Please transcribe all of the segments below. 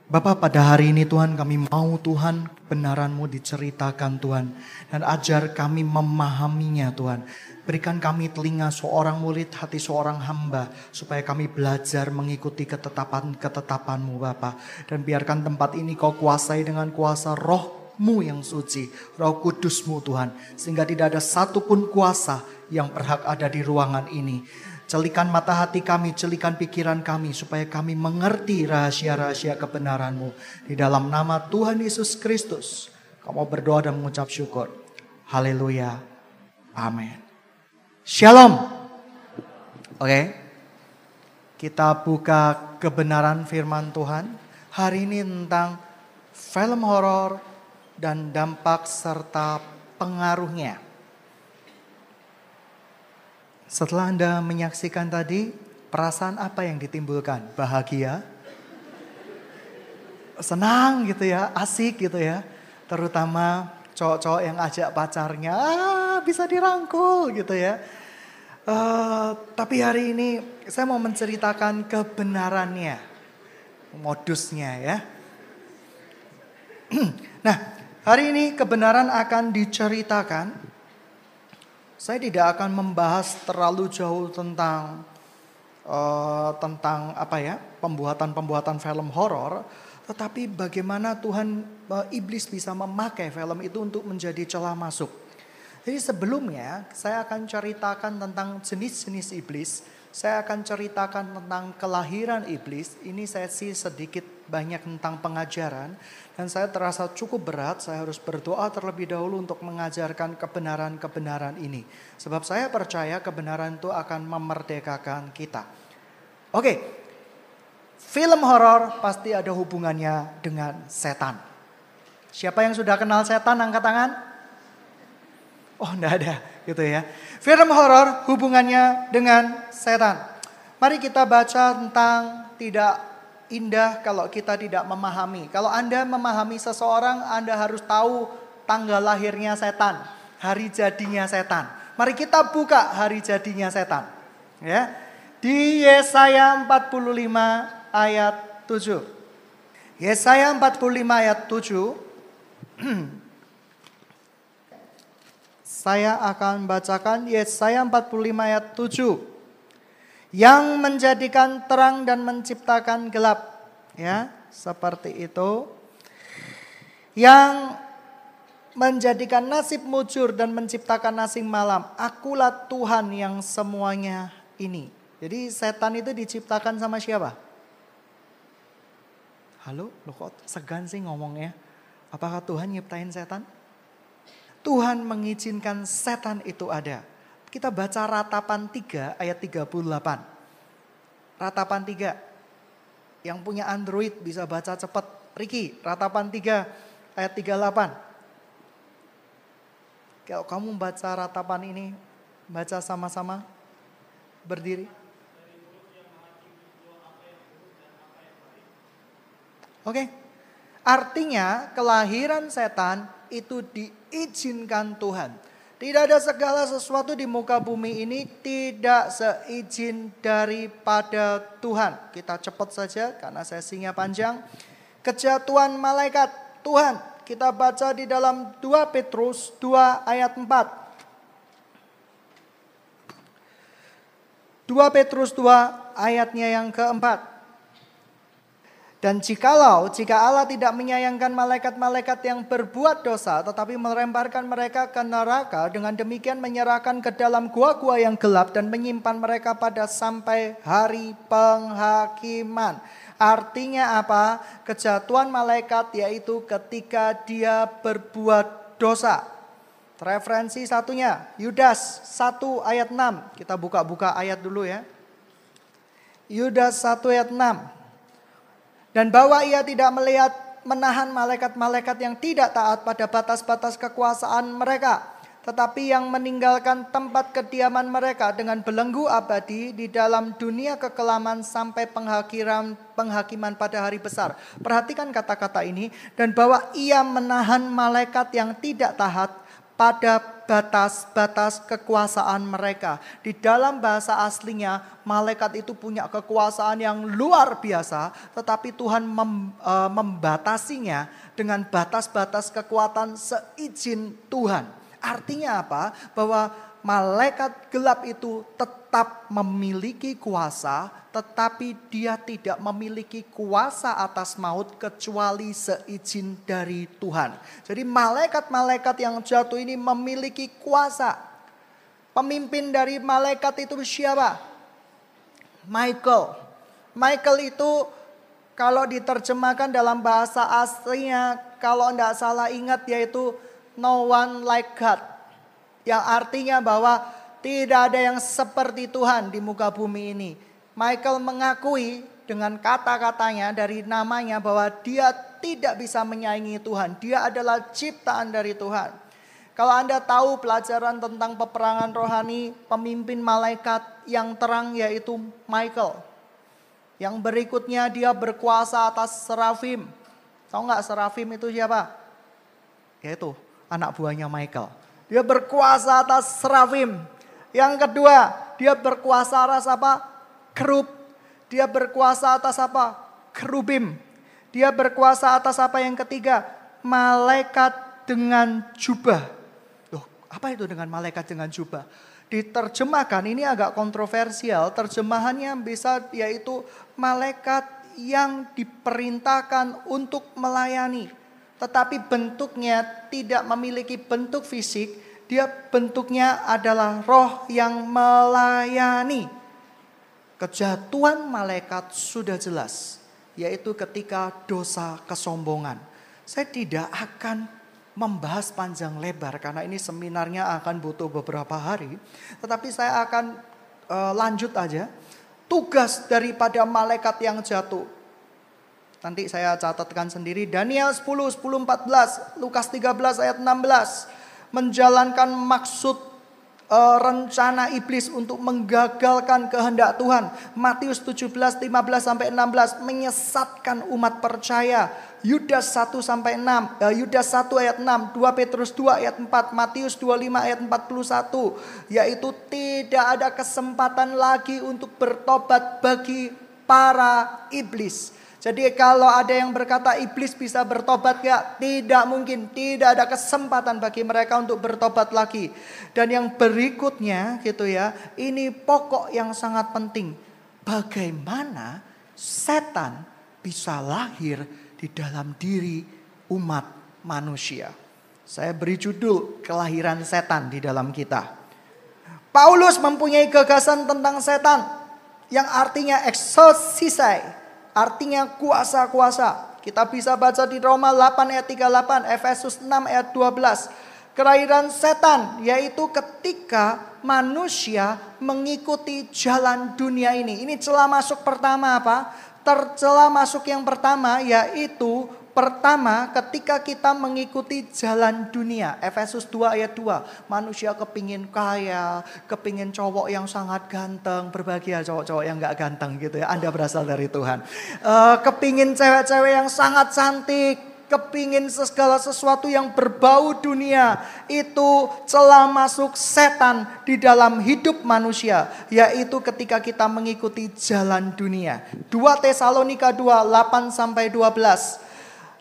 Bapa, pada hari ini Tuhan kami mau Tuhan kebenaran-Mu diceritakan Tuhan. Dan ajar kami memahaminya Tuhan. Berikan kami telinga seorang murid, hati seorang hamba. Supaya kami belajar mengikuti ketetapan-ketetapan-Mu Bapa. Dan biarkan tempat ini Kau kuasai dengan kuasa Roh-Mu yang suci. Roh Kudus-Mu Tuhan. Sehingga tidak ada satupun kuasa yang berhak ada di ruangan ini. Celikan mata hati kami, celikan pikiran kami supaya kami mengerti rahasia-rahasia kebenaran-Mu. Di dalam nama Tuhan Yesus Kristus, kamu berdoa dan mengucap syukur. Haleluya. Amin. Shalom. Oke. Kita buka kebenaran firman Tuhan. Hari ini tentang film horor dan dampak serta pengaruhnya. Setelah Anda menyaksikan tadi, perasaan apa yang ditimbulkan? Bahagia? Senang gitu ya, asik gitu ya. Terutama cowok-cowok yang ajak pacarnya, bisa dirangkul gitu ya. Tapi hari ini saya mau menceritakan kebenarannya, modusnya ya. Nah, hari ini kebenaran akan diceritakan. Saya tidak akan membahas terlalu jauh tentang pembuatan film horor, tetapi bagaimana Tuhan iblis bisa memakai film itu untuk menjadi celah masuk. Jadi sebelumnya saya akan ceritakan tentang jenis-jenis iblis. Saya akan ceritakan tentang kelahiran iblis. Ini sesi sedikit banyak tentang pengajaran. Dan saya terasa cukup berat, saya harus berdoa terlebih dahulu untuk mengajarkan kebenaran-kebenaran ini. Sebab saya percaya kebenaran itu akan memerdekakan kita. Oke, film horor pasti ada hubungannya dengan setan. Siapa yang sudah kenal setan, angkat tangan? Oh, enggak ada gitu ya. Film horor hubungannya dengan setan. Mari kita baca tentang tidak indah kalau kita tidak memahami. Kalau Anda memahami seseorang, Anda harus tahu tanggal lahirnya setan, hari jadinya setan. Mari kita buka hari jadinya setan. Ya. Di Yesaya 45 ayat 7. Yesaya 45 ayat 7. Saya akan bacakan Yesaya 45 ayat 7. Yang menjadikan terang dan menciptakan gelap. Ya, seperti itu. Yang menjadikan nasib mujur dan menciptakan nasib malam. Akulah Tuhan yang semuanya ini. Jadi setan itu diciptakan sama siapa? Halo, lo kok segan sih ngomongnya? Apakah Tuhan nyiptain setan? Tuhan mengizinkan setan itu ada. Kita baca Ratapan 3 ayat 38. Ratapan 3. Yang punya Android bisa baca cepat. Ricky, Ratapan 3 ayat 38. Kalau kamu baca Ratapan ini, baca sama-sama. Berdiri. Oke. Artinya kelahiran setan itu diizinkan Tuhan. Tidak ada segala sesuatu di muka bumi ini tidak seizin daripada Tuhan. Kita cepat saja karena sesinya panjang. Kejatuhan malaikat Tuhan. Kita baca di dalam 2 Petrus 2 ayat 4. 2 Petrus 2 ayatnya yang keempat. Dan jika Allah tidak menyayangkan malaikat-malaikat yang berbuat dosa, tetapi melemparkan mereka ke neraka, dengan demikian menyerahkan ke dalam gua-gua yang gelap dan menyimpan mereka pada sampai hari penghakiman. Artinya apa? Kejatuhan malaikat yaitu ketika dia berbuat dosa. Referensi satunya, Yudas 1 ayat 6. Kita buka-buka ayat dulu ya. Yudas 1 ayat 6. Dan bahwa ia tidak menahan malaikat-malaikat yang tidak taat pada batas-batas kekuasaan mereka. Tetapi yang meninggalkan tempat kediaman mereka dengan belenggu abadi di dalam dunia kekelaman sampai penghakiman pada hari besar. Perhatikan kata-kata ini. Dan bahwa ia menahan malaikat yang tidak taat pada batas-batas kekuasaan mereka. Di dalam bahasa aslinya, malaikat itu punya kekuasaan yang luar biasa, tetapi Tuhan membatasinya dengan batas-batas kekuatan seizin Tuhan. Artinya apa? Bahwa malaikat gelap itu tetap memiliki kuasa, tetapi dia tidak memiliki kuasa atas maut kecuali seizin dari Tuhan. Jadi malaikat-malaikat yang jatuh ini memiliki kuasa. Pemimpin dari malaikat itu siapa? Michael. Michael itu kalau diterjemahkan dalam bahasa aslinya, kalau tidak salah ingat, yaitu no one like God. Yang artinya bahwa tidak ada yang seperti Tuhan di muka bumi ini. Michael mengakui dengan kata-katanya dari namanya bahwa dia tidak bisa menyaingi Tuhan. Dia adalah ciptaan dari Tuhan. Kalau Anda tahu pelajaran tentang peperangan rohani, pemimpin malaikat yang terang yaitu Michael. Yang berikutnya dia berkuasa atas serafim. Tahu nggak serafim itu siapa? Yaitu anak buahnya Michael. Dia berkuasa atas serafim. Yang kedua, dia berkuasa atas apa? Kerub. Dia berkuasa atas apa? Kerubim. Dia berkuasa atas apa yang ketiga? Malaikat dengan jubah. Loh, apa itu dengan malaikat dengan jubah? Diterjemahkan, ini agak kontroversial. Terjemahannya bisa yaitu malaikat yang diperintahkan untuk melayani. Tetapi bentuknya tidak memiliki bentuk fisik. Dia bentuknya adalah roh yang melayani. Kejatuhan malaikat sudah jelas, yaitu ketika dosa kesombongan. Saya tidak akan membahas panjang lebar karena ini seminarnya akan butuh beberapa hari. Tetapi saya akan lanjut aja. Tugas daripada malaikat yang jatuh. Nanti saya catatkan sendiri. Daniel 10, 10, 14, Lukas 13 ayat 16. Menjalankan maksud rencana iblis untuk menggagalkan kehendak Tuhan. Matius 17, 15 sampai 16 menyesatkan umat percaya. Yudas 1 sampai 6, Yudas 1 ayat 6, 2 Petrus 2 ayat 4, Matius 25 ayat 41, yaitu tidak ada kesempatan lagi untuk bertobat bagi para iblis. Jadi kalau ada yang berkata iblis bisa bertobat gak? Tidak mungkin, tidak ada kesempatan bagi mereka untuk bertobat lagi. Dan yang berikutnya gitu ya, ini pokok yang sangat penting. Bagaimana setan bisa lahir di dalam diri umat manusia? Saya beri judul kelahiran setan di dalam kita. Paulus mempunyai gagasan tentang setan yang artinya exorcisai. Artinya kuasa-kuasa. Kita bisa baca di Roma 8 ayat 38, Efesus 6 ayat 12. Kelahiran setan yaitu ketika manusia mengikuti jalan dunia ini. Ini celah masuk pertama apa? Celah masuk yang pertama yaitu pertama ketika kita mengikuti jalan dunia. Efesus 2 ayat 2. Manusia kepingin kaya, kepingin cowok yang sangat ganteng. Berbahagia cowok-cowok yang gak ganteng gitu ya. Anda berasal dari Tuhan. Kepingin cewek-cewek yang sangat cantik. Kepingin segala sesuatu yang berbau dunia. Itu celah masuk setan di dalam hidup manusia. Yaitu ketika kita mengikuti jalan dunia. 2 Tesalonika 2, 8 sampai 12.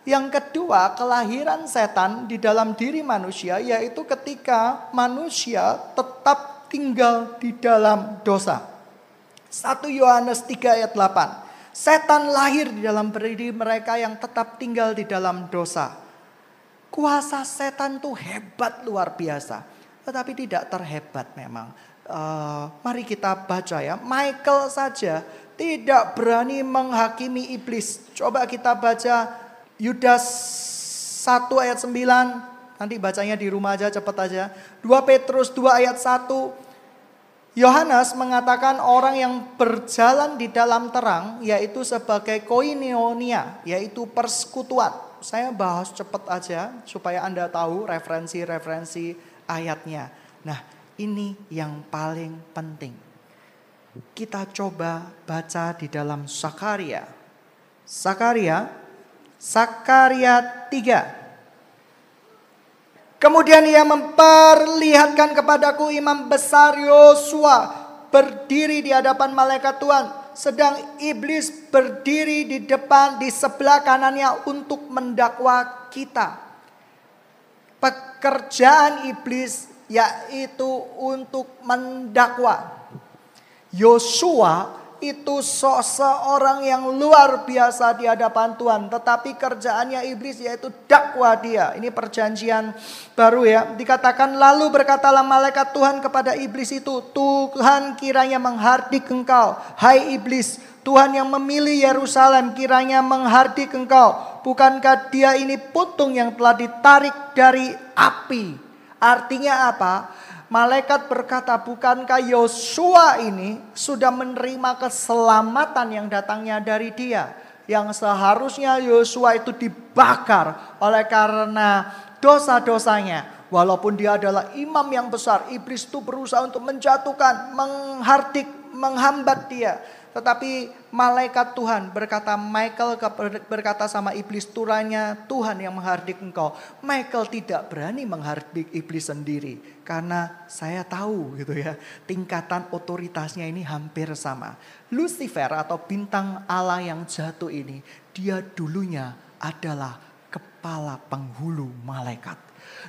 Yang kedua, kelahiran setan di dalam diri manusia yaitu ketika manusia tetap tinggal di dalam dosa. 1 Yohanes 3 ayat 8. Setan lahir di dalam diri mereka yang tetap tinggal di dalam dosa. Kuasa setan itu hebat luar biasa. Tetapi tidak terhebat memang. Mari kita baca ya. Michael saja tidak berani menghakimi iblis. Coba kita baca Yudas 1 ayat 9, nanti bacanya di rumah aja cepat aja. 2 Petrus 2 ayat 1, Yohanes mengatakan orang yang berjalan di dalam terang yaitu sebagai koinonia, yaitu persekutuan. Saya bahas cepat aja supaya Anda tahu referensi-referensi ayatnya. Nah ini yang paling penting. Kita coba baca di dalam Sakaria. Sakaria 3. Kemudian ia memperlihatkan kepadaku imam besar Yosua berdiri di hadapan malaikat Tuhan. Sedang iblis berdiri di depan, di sebelah kanannya untuk mendakwa kita. Pekerjaan iblis yaitu untuk mendakwa. Yosua itu seorang yang luar biasa di hadapan Tuhan. Tetapi kerjaannya iblis yaitu dakwa dia. Ini perjanjian baru ya. Dikatakan lalu berkatalah malaikat Tuhan kepada iblis itu. Tuhan kiranya menghardik engkau. Hai iblis, Tuhan yang memilih Yerusalem kiranya menghardik engkau. Bukankah dia ini putung yang telah ditarik dari api? Artinya apa? Malaikat berkata, bukankah Yosua ini sudah menerima keselamatan yang datangnya dari dia? Yang seharusnya Yosua itu dibakar oleh karena dosa-dosanya. Walaupun dia adalah imam yang besar, iblis itu berusaha untuk menjatuhkan, menghardik, menghambat dia. Tetapi malaikat Tuhan berkata, Michael berkata sama iblis, turanya Tuhan yang menghardik engkau. Michael tidak berani menghardik iblis sendiri. Karena saya tahu gitu ya, tingkatan otoritasnya ini hampir sama. Lucifer atau bintang Allah yang jatuh ini, dia dulunya adalah kepala penghulu malaikat.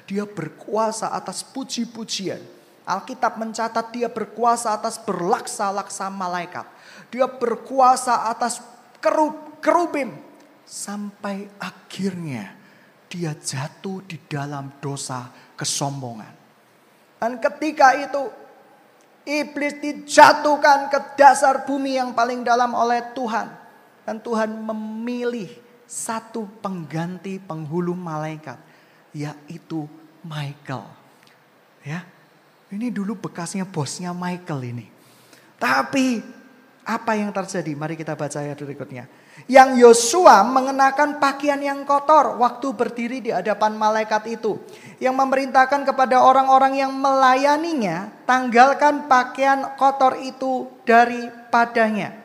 Dia berkuasa atas puji-pujian. Alkitab mencatat dia berkuasa atas berlaksa-laksa malaikat. Dia berkuasa atas kerubim. Sampai akhirnya dia jatuh di dalam dosa kesombongan. Dan ketika itu iblis dijatuhkan ke dasar bumi yang paling dalam oleh Tuhan. Dan Tuhan memilih satu pengganti penghulu malaikat. Yaitu Michael. Ya, ini dulu bekasnya bosnya Michael ini. Tapi apa yang terjadi? Mari kita baca ayat berikutnya. Yang Yosua mengenakan pakaian yang kotor waktu berdiri di hadapan malaikat itu. Yang memerintahkan kepada orang-orang yang melayaninya, tanggalkan pakaian kotor itu daripadanya.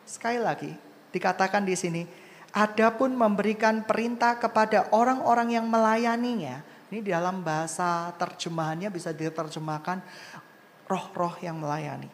Sekali lagi, dikatakan di sini, adapun memberikan perintah kepada orang-orang yang melayaninya. Ini dalam bahasa terjemahannya bisa diterjemahkan roh-roh yang melayani.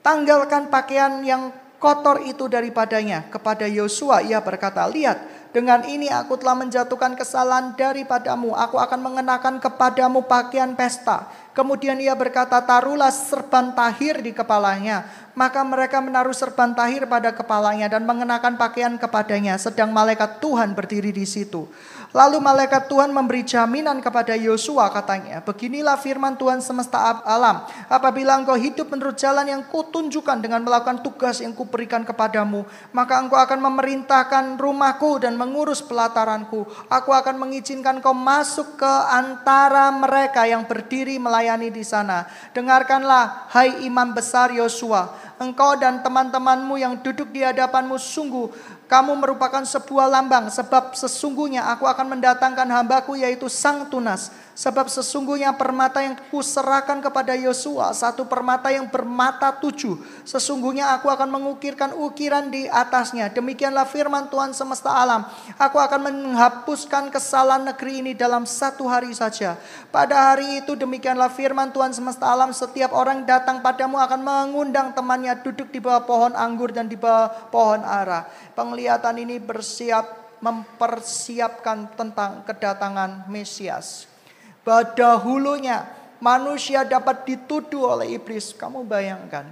Tanggalkan pakaian yang kotor itu daripadanya. Kepada Yosua ia berkata, lihat, dengan ini aku telah menjatuhkan kesalahan daripadamu. Aku akan mengenakan kepadamu pakaian pesta. Kemudian ia berkata, taruhlah serban tahir di kepalanya. Maka mereka menaruh serban tahir pada kepalanya dan mengenakan pakaian kepadanya. Sedang malaikat Tuhan berdiri di situ. Lalu malaikat Tuhan memberi jaminan kepada Yosua, katanya, beginilah firman Tuhan semesta alam. Apabila engkau hidup menurut jalan yang kutunjukkan dengan melakukan tugas yang kuberikan kepadamu, maka engkau akan memerintahkan rumahku dan mengurus pelataranku. Aku akan mengizinkan kau masuk ke antara mereka yang berdiri melayani di sana. Dengarkanlah, hai imam besar Yosua, engkau dan teman-temanmu yang duduk di hadapanmu, sungguh kamu merupakan sebuah lambang, sebab sesungguhnya aku akan mendatangkan hambaku yaitu Sang Tunas. Sebab sesungguhnya permata yang kuserahkan kepada Yosua, satu permata yang bermata 7. Sesungguhnya aku akan mengukirkan ukiran di atasnya. Demikianlah firman Tuhan semesta alam. Aku akan menghapuskan kesalahan negeri ini dalam 1 hari saja. Pada hari itu demikianlah firman Tuhan semesta alam. Setiap orang datang padamu akan mengundang temannya duduk di bawah pohon anggur dan di bawah pohon ara. Penglihatan ini mempersiapkan tentang kedatangan Mesias. Bahwa dahulunya manusia dapat dituduh oleh iblis. Kamu bayangkan,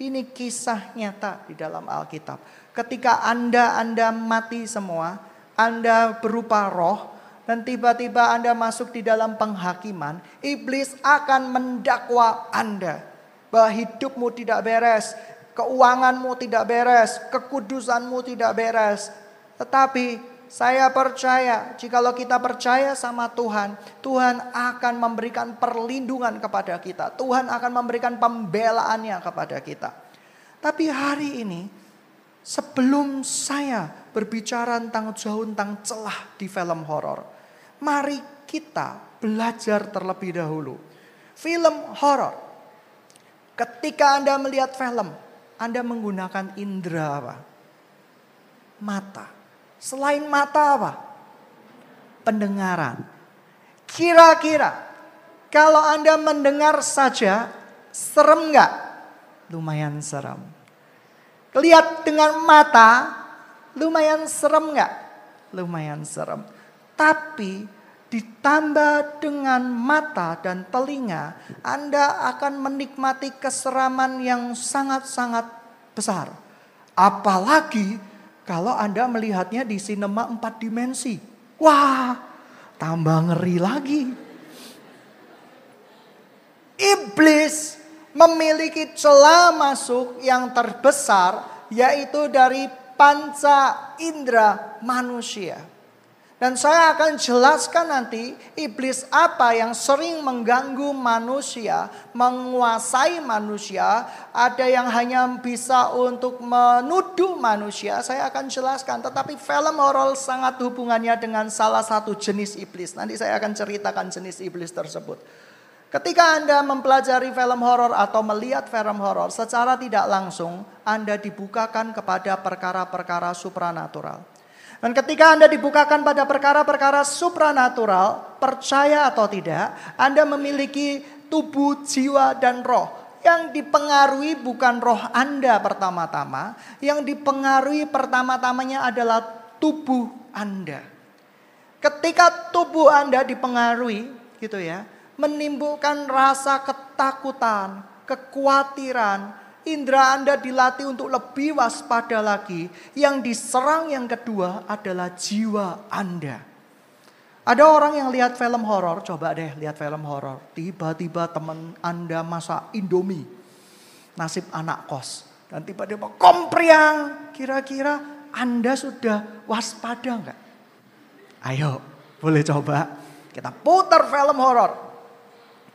ini kisah nyata di dalam Alkitab. Ketika Anda mati semua, Anda berupa roh, dan tiba-tiba Anda masuk di dalam penghakiman, iblis akan mendakwa Anda. Bahwa hidupmu tidak beres, keuanganmu tidak beres, kekudusanmu tidak beres. Tetapi saya percaya, jikalau kita percaya sama Tuhan, Tuhan akan memberikan perlindungan kepada kita. Tuhan akan memberikan pembelaannya kepada kita. Tapi hari ini, sebelum saya berbicara tentang celah di film horor, mari kita belajar terlebih dahulu. Film horor, ketika Anda melihat film, Anda menggunakan indera apa? Mata. Selain mata apa? Pendengaran. Kira-kira Kalau Anda mendengar saja, serem nggak? Lumayan serem. Lihat dengan mata, lumayan serem nggak? Lumayan serem. Tapi ditambah dengan mata dan telinga, Anda akan menikmati keseraman yang sangat-sangat besar. Apalagi kalau Anda melihatnya di sinema 4 dimensi. Wah, tambah ngeri lagi. Iblis memiliki celah masuk yang terbesar, yaitu dari panca indera manusia. Dan saya akan jelaskan nanti iblis apa yang sering mengganggu manusia, menguasai manusia. Ada yang hanya bisa untuk menuduh manusia, saya akan jelaskan. Tetapi film horor sangat hubungannya dengan salah satu jenis iblis. Nanti saya akan ceritakan jenis iblis tersebut. Ketika Anda mempelajari film horor atau melihat film horor, secara tidak langsung Anda dibukakan kepada perkara-perkara supranatural. Dan ketika Anda dibukakan pada perkara-perkara supranatural, percaya atau tidak, Anda memiliki tubuh, jiwa, dan roh. Yang dipengaruhi bukan roh Anda pertama-tama, yang dipengaruhi pertama-tamanya adalah tubuh Anda. Ketika tubuh Anda dipengaruhi, gitu ya, menimbulkan rasa ketakutan, kekhawatiran, indera Anda dilatih untuk lebih waspada lagi. Yang diserang yang kedua adalah jiwa Anda. Ada orang yang lihat film horor, coba deh lihat film horor. Tiba-tiba teman Anda masak Indomie, nasib anak kos. Dan tiba-tiba kompriang, kira-kira Anda sudah waspada enggak? Ayo, boleh coba. Kita putar film horor.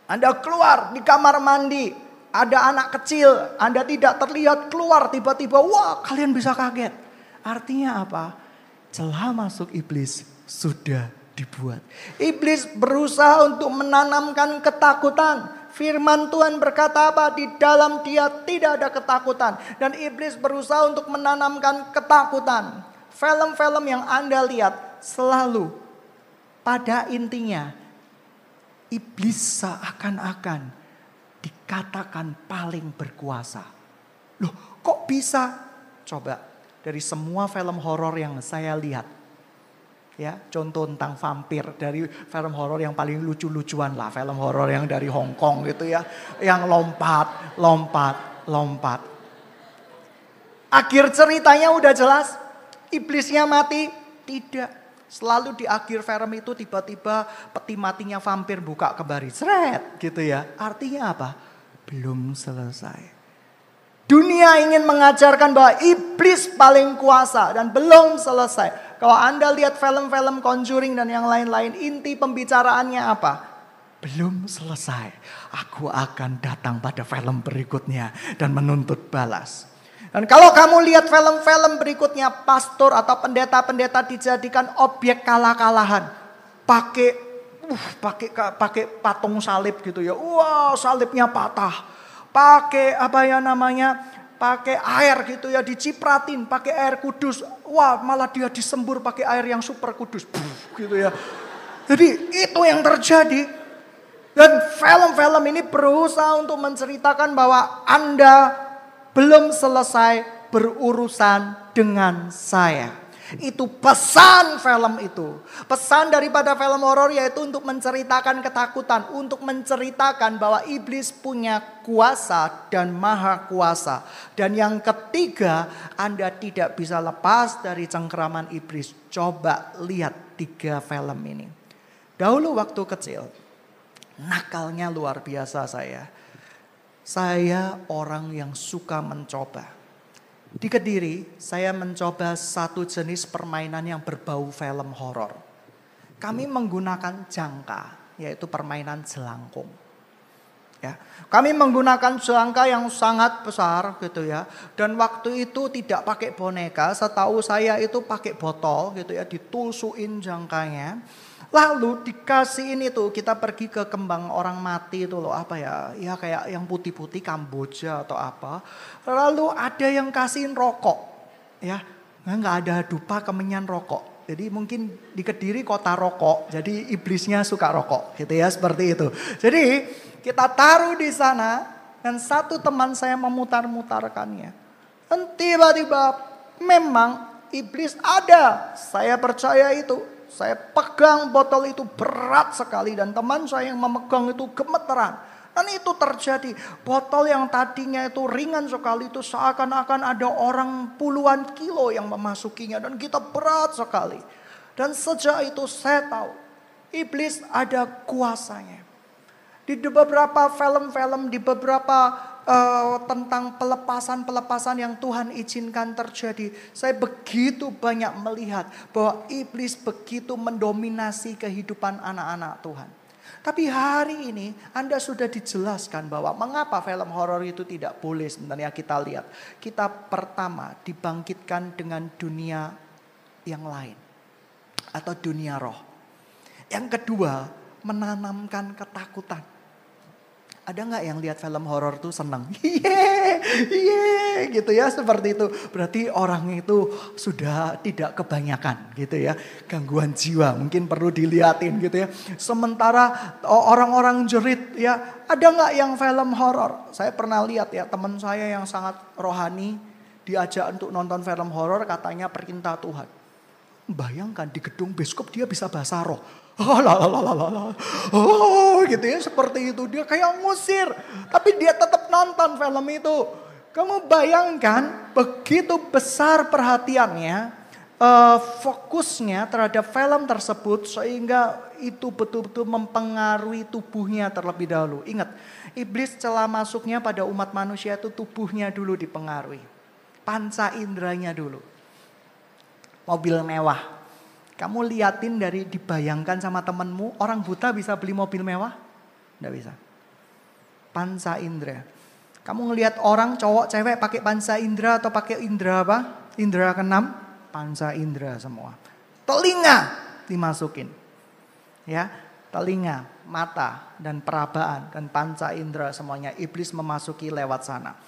Anda keluar di kamar mandi. Ada anak kecil, Anda tidak terlihat keluar tiba-tiba, wah kalian bisa kaget. Artinya apa? Celah masuk iblis sudah dibuat. Iblis berusaha untuk menanamkan ketakutan. Firman Tuhan berkata apa? Di dalam dia tidak ada ketakutan. Dan iblis berusaha untuk menanamkan ketakutan. Film-film yang Anda lihat selalu pada intinya iblis seakan-akan dikatakan paling berkuasa. Loh, kok bisa? Coba dari semua film horor yang saya lihat. Ya, contoh tentang vampir dari film horor yang paling lucu-lucuan lah, film horor yang dari Hong Kong gitu ya, yang lompat. Akhir ceritanya udah jelas, iblisnya mati? Tidak. Selalu di akhir film itu tiba-tiba peti matinya vampir buka kembali. Seret gitu ya. Artinya apa? Belum selesai. Dunia ingin mengajarkan bahwa iblis paling kuasa dan belum selesai. Kalau Anda lihat film-film Conjuring dan yang lain-lain, inti pembicaraannya apa? Belum selesai. Aku akan datang pada film berikutnya dan menuntut balas. Dan kalau kamu lihat film-film berikutnya, pastor atau pendeta-pendeta dijadikan objek kalah-kalahan. Pakai patung salib gitu ya. Wah, salibnya patah. Pakai pakai air gitu ya, dicipratin, pakai air kudus. Wah, malah dia disembur pakai air yang super kudus. Gitu ya. Jadi itu yang terjadi. Dan film-film ini berusaha untuk menceritakan bahwa Anda belum selesai berurusan dengan saya. Itu pesan film itu. Pesan daripada film horor yaitu untuk menceritakan ketakutan. Untuk menceritakan bahwa iblis punya kuasa dan maha kuasa. Dan yang ketiga, Anda tidak bisa lepas dari cengkeraman iblis. Coba lihat 3 film ini. Dahulu waktu kecil, nakalnya luar biasa saya. Saya orang yang suka mencoba. Di Kediri, saya mencoba satu jenis permainan yang berbau film horor. Kami menggunakan jangka, yaitu permainan jelangkung. Ya, kami menggunakan jangka yang sangat besar gitu ya. Dan waktu itu tidak pakai boneka, setahu saya itu pakai botol gitu ya, ditulsuin jangkanya. Lalu dikasihin itu, kita pergi ke kembang orang mati itu loh, apa ya, ya kayak yang putih-putih Kamboja atau apa. Lalu ada yang kasihin rokok, ya, nggak ada dupa kemenyan rokok. Jadi mungkin di Kediri kota rokok, jadi iblisnya suka rokok gitu ya, seperti itu. Jadi kita taruh di sana dan satu teman saya memutar-mutarkannya. Dan tiba-tiba memang iblis ada, saya percaya itu. Saya pegang botol itu berat sekali dan teman saya yang memegang itu gemeteran. Dan itu terjadi. Botol yang tadinya itu ringan sekali itu seakan-akan ada orang puluhan kilo yang memasukinya. Dan kita berat sekali. Dan sejak itu saya tahu iblis ada kuasanya. Di beberapa film-film, di beberapa tentang pelepasan-pelepasan yang Tuhan izinkan terjadi. Saya begitu banyak melihat bahwa iblis begitu mendominasi kehidupan anak-anak Tuhan. Tapi hari ini Anda sudah dijelaskan bahwa mengapa film horor itu tidak boleh sebenarnya kita lihat. Kita pertama dibangkitkan dengan dunia yang lain. Atau dunia roh. Yang kedua menanamkan ketakutan. Ada nggak yang lihat film horor tuh senang? Iya, gitu ya, seperti itu. Berarti orang itu sudah tidak kebanyakan gitu ya. Gangguan jiwa mungkin perlu dilihatin gitu ya. Sementara orang-orang jerit ya, ada nggak yang film horor? Saya pernah lihat ya, teman saya yang sangat rohani diajak untuk nonton film horor, katanya perintah Tuhan. Bayangkan di gedung bioskop dia bisa bahasa roh. Oh gitu ya, seperti itu. Dia kayak ngusir. Tapi dia tetap nonton film itu. Kamu bayangkan begitu besar perhatiannya, fokusnya terhadap film tersebut. Sehingga itu betul-betul mempengaruhi tubuhnya terlebih dahulu. Ingat, iblis celah masuknya pada umat manusia itu tubuhnya dulu dipengaruhi. Panca inderanya dulu. Mobil mewah. Kamu liatin dari dibayangkan sama temenmu, orang buta bisa beli mobil mewah? Nggak bisa. Panca indera. Kamu ngelihat orang cowok cewek pakai panca indera atau pakai indera apa? Indera keenam, panca indera semua. Telinga dimasukin. Ya, telinga, mata dan perabaan dan panca indera semuanya iblis memasuki lewat sana.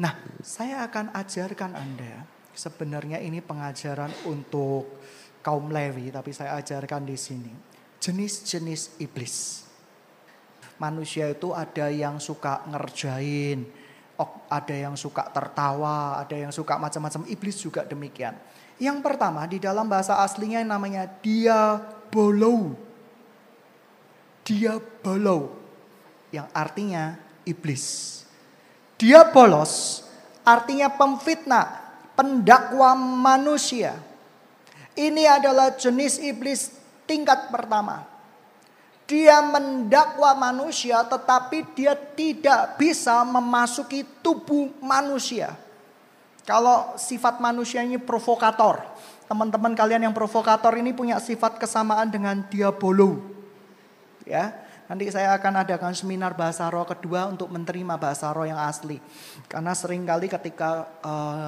Nah, saya akan ajarkan Anda, sebenarnya ini pengajaran untuk kaum Lewi, tapi saya ajarkan di sini. Jenis-jenis iblis. Manusia itu ada yang suka ngerjain, ada yang suka tertawa, ada yang suka macam-macam. Iblis juga demikian. Yang pertama di dalam bahasa aslinya namanya diabolo. Diabolo. Yang artinya iblis. Diabolos artinya pemfitnah, pendakwa manusia. Ini adalah jenis iblis tingkat pertama. Dia mendakwa manusia tetapi dia tidak bisa memasuki tubuh manusia. Kalau sifat manusia ini provokator. Teman-teman kalian yang provokator ini punya sifat kesamaan dengan diabolo. Ya, nanti saya akan adakan seminar bahasa roh kedua untuk menerima bahasa roh yang asli. Karena seringkali ketika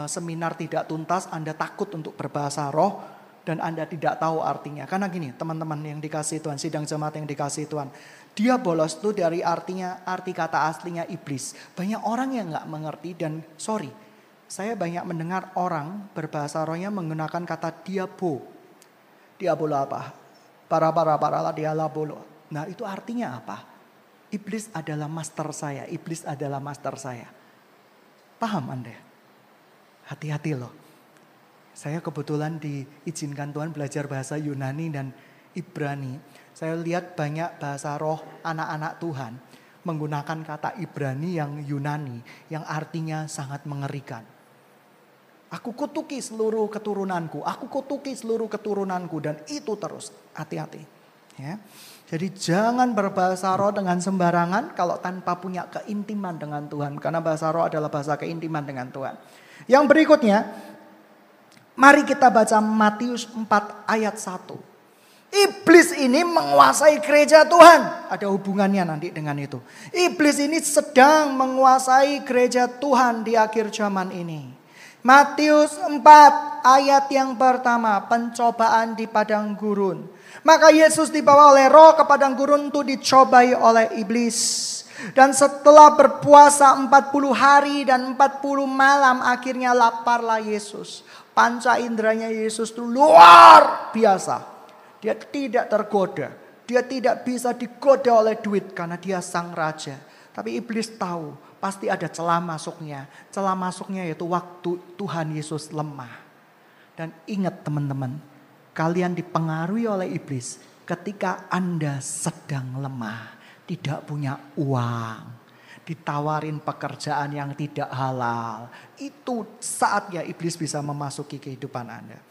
seminar tidak tuntas Anda takut untuk berbahasa roh. Dan Anda tidak tahu artinya. Karena gini teman-teman yang dikasih Tuhan. Sidang jemaat yang dikasih Tuhan. Diabolos itu dari arti kata aslinya iblis. Banyak orang yang gak mengerti dan sorry. Saya banyak mendengar orang berbahasa rohnya menggunakan kata diabo. Diabolo apa? Para diabolo. Nah itu artinya apa? Iblis adalah master saya. Iblis adalah master saya. Paham Anda? Hati-hati loh. Saya kebetulan diizinkan Tuhan belajar bahasa Yunani dan Ibrani. Saya lihat banyak bahasa roh anak-anak Tuhan menggunakan kata Ibrani yang Yunani yang artinya sangat mengerikan. Aku kutuki seluruh keturunanku, aku kutuki seluruh keturunanku dan itu terus. Hati-hati. Ya. Jadi jangan berbahasa roh dengan sembarangan kalau tanpa punya keintiman dengan Tuhan. Karena bahasa roh adalah bahasa keintiman dengan Tuhan. Yang berikutnya. Mari kita baca Matius 4 ayat 1. Iblis ini menguasai gereja Tuhan. Ada hubungannya nanti dengan itu. Iblis ini sedang menguasai gereja Tuhan di akhir zaman ini. Matius 4 ayat yang pertama. Pencobaan di padang gurun. Maka Yesus dibawa oleh roh ke padang gurun untuk dicobai oleh iblis. Dan setelah berpuasa 40 hari dan 40 malam akhirnya laparlah Yesus. Panca inderanya Yesus itu luar biasa. Dia tidak tergoda. Dia tidak bisa digoda oleh duit karena dia sang raja. Tapi iblis tahu pasti ada celah masuknya. Celah masuknya yaitu waktu Tuhan Yesus lemah. Dan ingat teman-teman, kalian dipengaruhi oleh iblis ketika Anda sedang lemah. Tidak punya uang. Ditawarin pekerjaan yang tidak halal. Itu saatnya iblis bisa memasuki kehidupan Anda.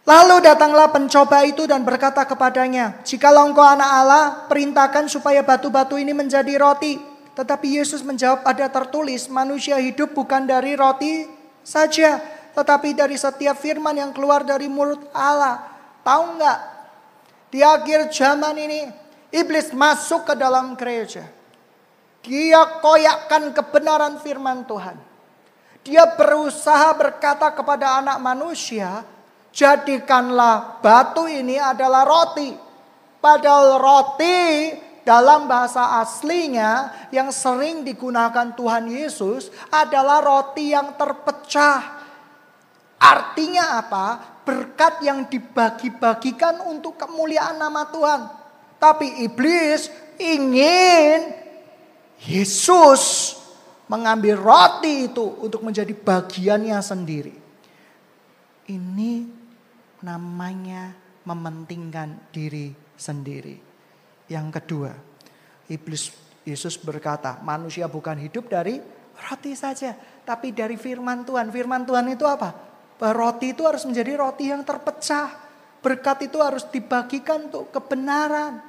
Lalu datanglah pencoba itu dan berkata kepadanya, "Jikalau engkau anak Allah, perintahkan supaya batu-batu ini menjadi roti." Tetapi Yesus menjawab, "Ada tertulis, manusia hidup bukan dari roti saja, tetapi dari setiap firman yang keluar dari mulut Allah." Tahu nggak? Di akhir zaman ini, iblis masuk ke dalam gereja. Dia koyakkan kebenaran firman Tuhan. Dia berusaha berkata kepada anak manusia, jadikanlah batu ini adalah roti. Padahal roti dalam bahasa aslinya yang sering digunakan Tuhan Yesus adalah roti yang terpecah. Artinya apa? Berkat yang dibagi-bagikan untuk kemuliaan nama Tuhan. Tapi iblis ingin Yesus mengambil roti itu untuk menjadi bagiannya sendiri. Ini namanya mementingkan diri sendiri. Yang kedua, Yesus berkata, manusia bukan hidup dari roti saja, tapi dari firman Tuhan. Firman Tuhan itu apa? Bahwa roti itu harus menjadi roti yang terpecah. Berkat itu harus dibagikan untuk kebenaran.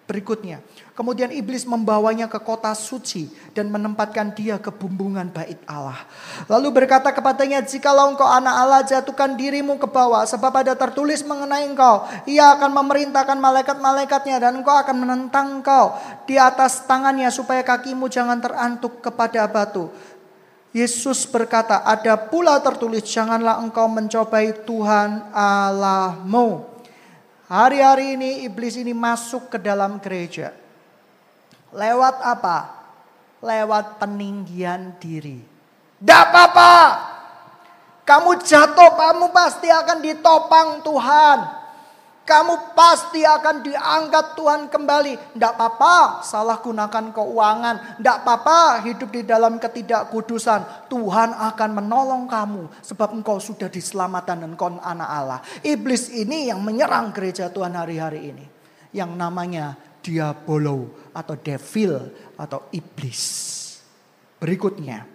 Berikutnya, kemudian iblis membawanya ke kota suci dan menempatkan dia ke bumbungan bait Allah. Lalu berkata kepadanya, "Jikalau engkau anak Allah, jatuhkan dirimu ke bawah, sebab ada tertulis mengenai engkau, Ia akan memerintahkan malaikat-malaikatnya dan engkau akan menentang engkau di atas tangannya supaya kakimu jangan terantuk kepada batu." Yesus berkata, "Ada pula tertulis, janganlah engkau mencobai Tuhan Allahmu." Hari-hari ini iblis ini masuk ke dalam gereja. Lewat apa? Lewat peninggian diri. Tidak apa-apa. Kamu jatuh, kamu pasti akan ditopang Tuhan. Kamu pasti akan diangkat Tuhan kembali. Tidak apa-apa salah gunakan keuangan. Tidak apa-apa hidup di dalam ketidakkudusan. Tuhan akan menolong kamu. Sebab engkau sudah diselamatkan dan engkau anak Allah. Iblis ini yang menyerang gereja Tuhan hari-hari ini. Yang namanya diabolo atau devil atau iblis. Berikutnya.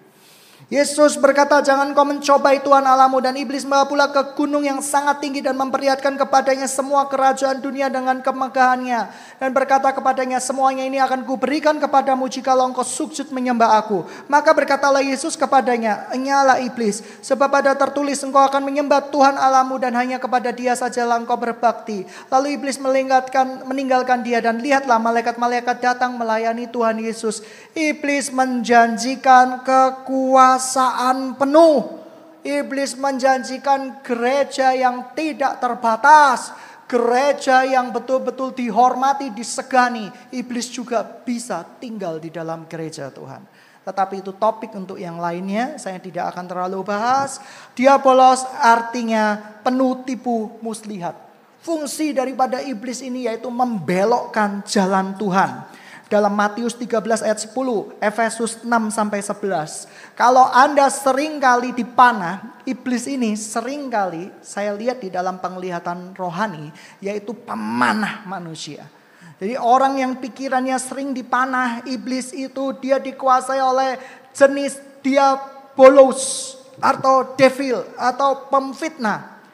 Yesus berkata, "Jangan kau mencobai Tuhan Allahmu." Dan iblis membawa pula ke gunung yang sangat tinggi dan memperlihatkan kepadanya semua kerajaan dunia dengan kemegahannya. Dan berkata kepadanya, "Semuanya ini akan kuberikan kepadamu jikalau engkau sujud menyembah aku." Maka berkatalah Yesus kepadanya, "Enyalah iblis, sebab ada tertulis engkau akan menyembah Tuhan Allahmu dan hanya kepada Dia sajalah engkau berbakti." Lalu iblis meninggalkan dia dan lihatlah malaikat-malaikat datang melayani Tuhan Yesus. Iblis menjanjikan kekuasaan penuh. Iblis menjanjikan gereja yang tidak terbatas. Gereja yang betul-betul dihormati, disegani. Iblis juga bisa tinggal di dalam gereja Tuhan. Tetapi itu topik untuk yang lainnya. Saya tidak akan terlalu bahas. Diabolos artinya penuh tipu muslihat. Fungsi daripada iblis ini yaitu membelokkan jalan Tuhan. Dalam Matius 13 ayat 10, Efesus 6 sampai 11. Kalau Anda seringkali dipanah, iblis ini seringkali saya lihat di dalam penglihatan rohani, yaitu pemanah manusia. Jadi orang yang pikirannya sering dipanah, iblis itu dia dikuasai oleh jenis diabolos atau devil atau pemfitnah.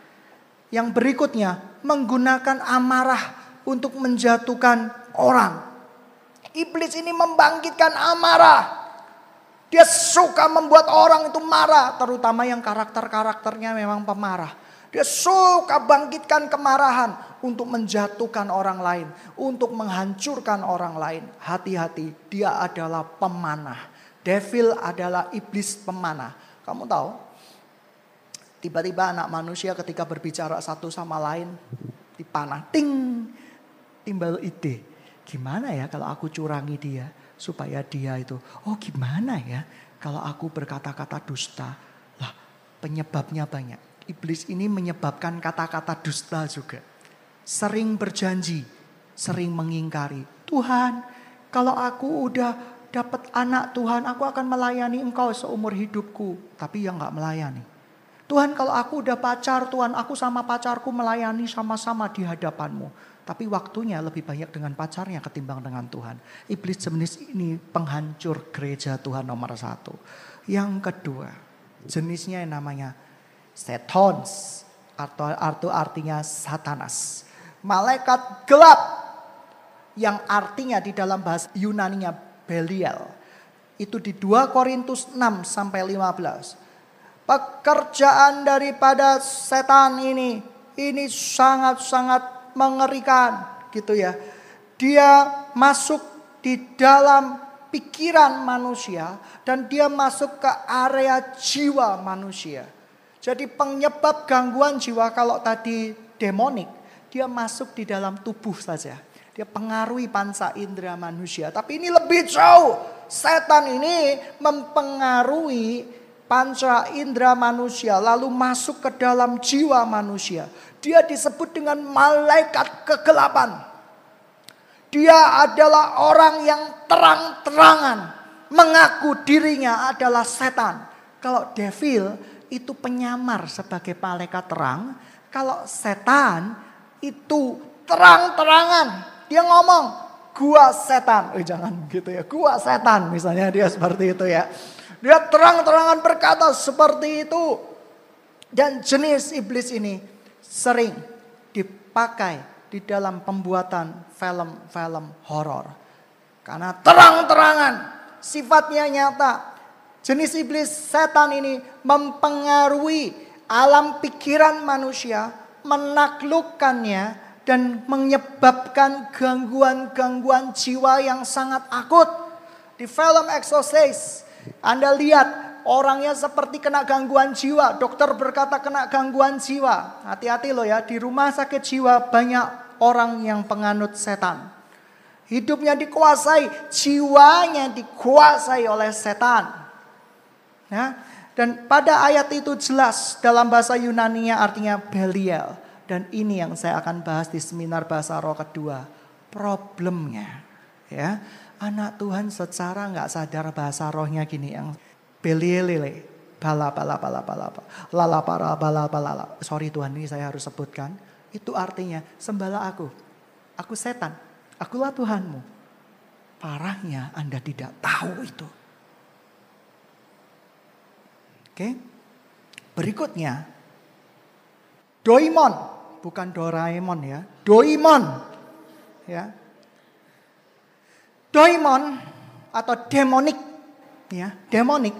Yang berikutnya menggunakan amarah untuk menjatuhkan orang. Iblis ini membangkitkan amarah. Dia suka membuat orang itu marah. Terutama yang karakter-karakternya memang pemarah. Dia suka bangkitkan kemarahan untuk menjatuhkan orang lain. Untuk menghancurkan orang lain. Hati-hati, dia adalah pemanah. Devil adalah iblis pemanah. Kamu tahu? Tiba-tiba anak manusia ketika berbicara satu sama lain dipanah. Ting! Timbal ide. Gimana ya kalau aku curangi dia supaya dia itu. Oh gimana ya kalau aku berkata-kata dusta. Lah penyebabnya banyak. Iblis ini menyebabkan kata-kata dusta juga. Sering berjanji, sering mengingkari. Tuhan, kalau aku udah dapat anak Tuhan, aku akan melayani Engkau seumur hidupku. Tapi yang gak melayani. Tuhan, kalau aku udah pacar, Tuhan, aku sama pacarku melayani sama-sama di hadapan-Mu. Tapi waktunya lebih banyak dengan pacarnya ketimbang dengan Tuhan. Iblis jenis ini penghancur gereja Tuhan nomor 1. Yang kedua, jenisnya yang namanya Setons, atau artinya Satanas. Malaikat gelap, yang artinya di dalam bahasa Yunaninya Belial. Itu di 2 Korintus 6-15. Pekerjaan daripada setan ini sangat-sangat mengerikan gitu ya. Dia masuk di dalam pikiran manusia dan dia masuk ke area jiwa manusia. Jadi penyebab gangguan jiwa kalau tadi demonik, dia masuk di dalam tubuh saja. Dia pengaruhi panca indera manusia. Tapi ini lebih jauh. Setan ini mempengaruhi panca indera manusia lalu masuk ke dalam jiwa manusia. Dia disebut dengan malaikat kegelapan. Dia adalah orang yang terang-terangan mengaku dirinya adalah setan. Kalau devil itu penyamar sebagai malaikat terang. Kalau setan itu terang-terangan. Dia ngomong, gua setan. Jangan gitu ya, gua setan. Misalnya dia seperti itu ya. Dia terang-terangan berkata seperti itu. Dan jenis iblis ini sering dipakai di dalam pembuatan film-film horor. Karena terang-terangan sifatnya nyata. Jenis iblis setan ini mempengaruhi alam pikiran manusia, menaklukkannya dan menyebabkan gangguan-gangguan jiwa yang sangat akut. Di film Exorcist, Anda lihat orangnya seperti kena gangguan jiwa. Dokter berkata kena gangguan jiwa. Hati-hati loh ya, di rumah sakit jiwa banyak orang yang penganut setan. Hidupnya dikuasai, jiwanya dikuasai oleh setan. Ya, dan pada ayat itu jelas dalam bahasa Yunaninya artinya Belial. Dan ini yang saya akan bahas di seminar bahasa roh kedua. Problemnya. Ya, anak Tuhan secara gak sadar bahasa rohnya gini. Yang Belielele. Bala. Sorry Tuhan, ini saya harus sebutkan. Itu artinya sembahlah aku. Aku setan. Akulah Tuhanmu. Parahnya Anda tidak tahu itu. Oke. Berikutnya. Doimon. Bukan Doraemon ya. Doimon. Ya. Doimon atau demonik. Ya. Demonik.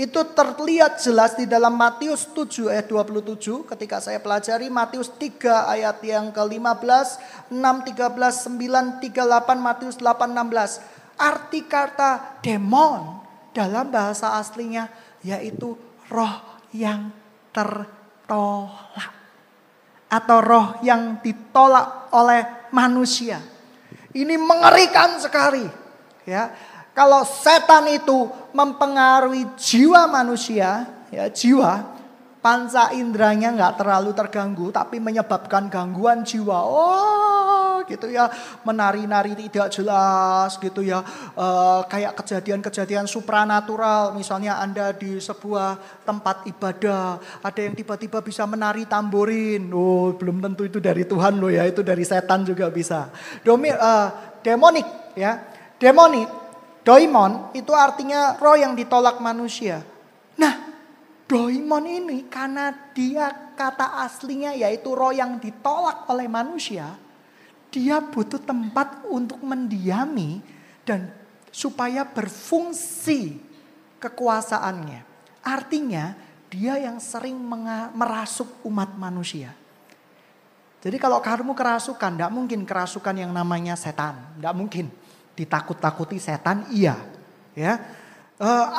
Itu terlihat jelas di dalam Matius 7 ayat 27. Ketika saya pelajari Matius 3 ayat yang ke-15. 6, 13, 9, 38, Matius 8, 16. Arti kata demon dalam bahasa aslinya yaitu roh yang tertolak. Atau roh yang ditolak oleh manusia. Ini mengerikan sekali. Ya, kalau setan itu mempengaruhi jiwa manusia, ya jiwa, panca inderanya nggak terlalu terganggu, tapi menyebabkan gangguan jiwa. Gitu ya, menari-nari tidak jelas, gitu ya, kayak kejadian-kejadian supranatural. Misalnya Anda di sebuah tempat ibadah, ada yang tiba-tiba bisa menari tamborin. Belum tentu itu dari Tuhan loh ya, itu dari setan juga bisa. Demonik ya, demonik, doimon itu artinya roh yang ditolak manusia. Nah, doimon ini karena dia kata aslinya yaitu roh yang ditolak oleh manusia. Dia butuh tempat untuk mendiami dan supaya berfungsi kekuasaannya. Artinya dia yang sering merasuk umat manusia. Jadi kalau kamu kerasukan, tidak mungkin kerasukan yang namanya setan. Tidak mungkin ditakut-takuti setan, iya. Ya,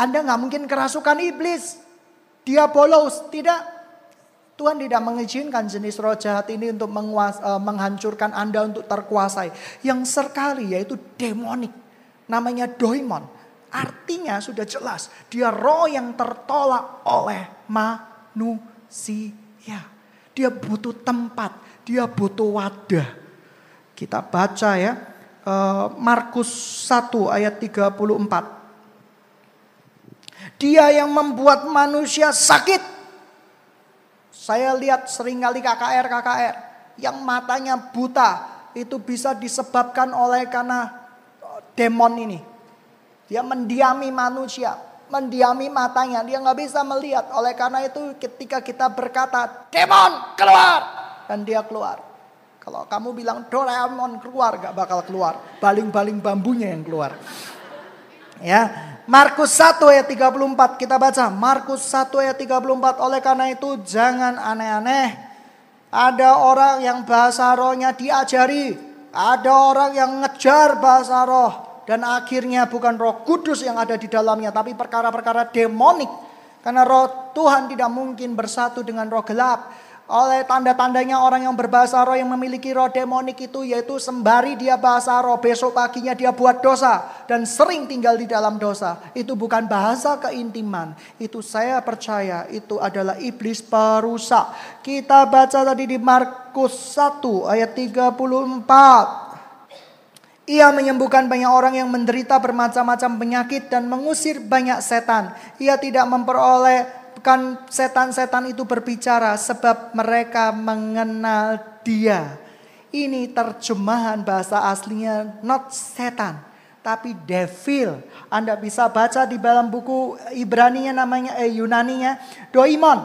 Anda nggak mungkin kerasukan iblis, diabolos, tidak. Tuhan tidak mengizinkan jenis roh jahat ini untuk menghancurkan Anda untuk terkuasai. Yang sekali yaitu demonik. Namanya doimon. Artinya sudah jelas. Dia roh yang tertolak oleh manusia. Ya, dia butuh tempat, dia butuh wadah. Kita baca ya, Markus 1 ayat 34. Dia yang membuat manusia sakit. Saya lihat seringkali KKR yang matanya buta. Itu bisa disebabkan oleh karena demon ini. Dia mendiami manusia, mendiami matanya. Dia nggak bisa melihat. Oleh karena itu ketika kita berkata, demon keluar. Dan dia keluar. Kalau kamu bilang Doraemon keluar, gak bakal keluar. Baling-baling bambunya yang keluar. Ya, Markus 1 ayat 34 kita baca. Markus 1 ayat 34. Oleh karena itu jangan aneh-aneh. Ada orang yang bahasa rohnya diajari. Ada orang yang ngejar bahasa roh. Dan akhirnya bukan Roh Kudus yang ada di dalamnya. Tapi perkara-perkara demonik. Karena roh Tuhan tidak mungkin bersatu dengan roh gelap. Oleh tanda-tandanya orang yang berbahasa roh yang memiliki roh demonik itu. Yaitu sembari dia bahasa roh, besok paginya dia buat dosa. Dan sering tinggal di dalam dosa. Itu bukan bahasa keintiman. Itu saya percaya itu adalah iblis perusak. Kita baca tadi di Markus 1 ayat 34. Ia menyembuhkan banyak orang yang menderita bermacam-macam penyakit dan mengusir banyak setan. Ia tidak memperolehkan setan-setan itu berbicara sebab mereka mengenal dia. Ini terjemahan bahasa aslinya not setan tapi devil. Anda bisa baca di dalam buku Ibraninya namanya Yunaninya doimon.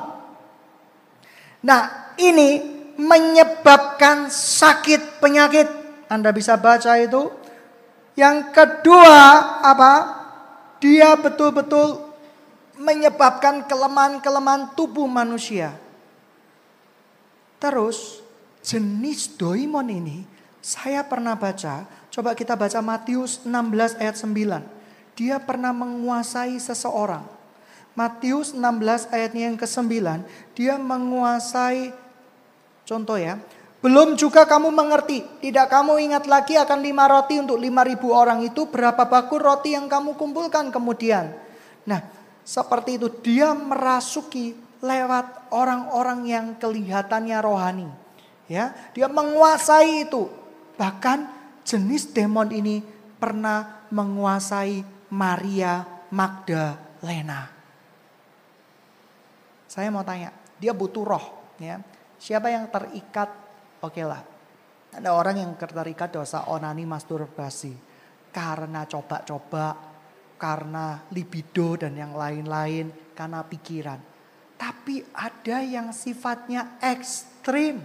Nah, ini menyebabkan sakit penyakit. Anda bisa baca itu. Yang kedua apa? Dia betul-betul menyebabkan kelemahan-kelemahan tubuh manusia. Terus jenis doimon ini saya pernah baca. Coba kita baca Matius 16 ayat 9. Dia pernah menguasai seseorang. Matius 16 ayatnya yang ke-9. Dia menguasai, contoh ya. Belum juga kamu mengerti, tidak kamu ingat lagi akan 5 roti untuk 5.000 orang itu, berapa bakul roti yang kamu kumpulkan kemudian. Nah, seperti itu dia merasuki lewat orang-orang yang kelihatannya rohani. Ya, dia menguasai itu. Bahkan jenis demon ini pernah menguasai Maria Magdalena. Saya mau tanya, dia butuh roh, ya. Siapa yang terikat? Oke lah, ada orang yang terikat dosa onani masturbasi karena coba-coba, karena libido dan yang lain-lain, karena pikiran. Tapi ada yang sifatnya ekstrim.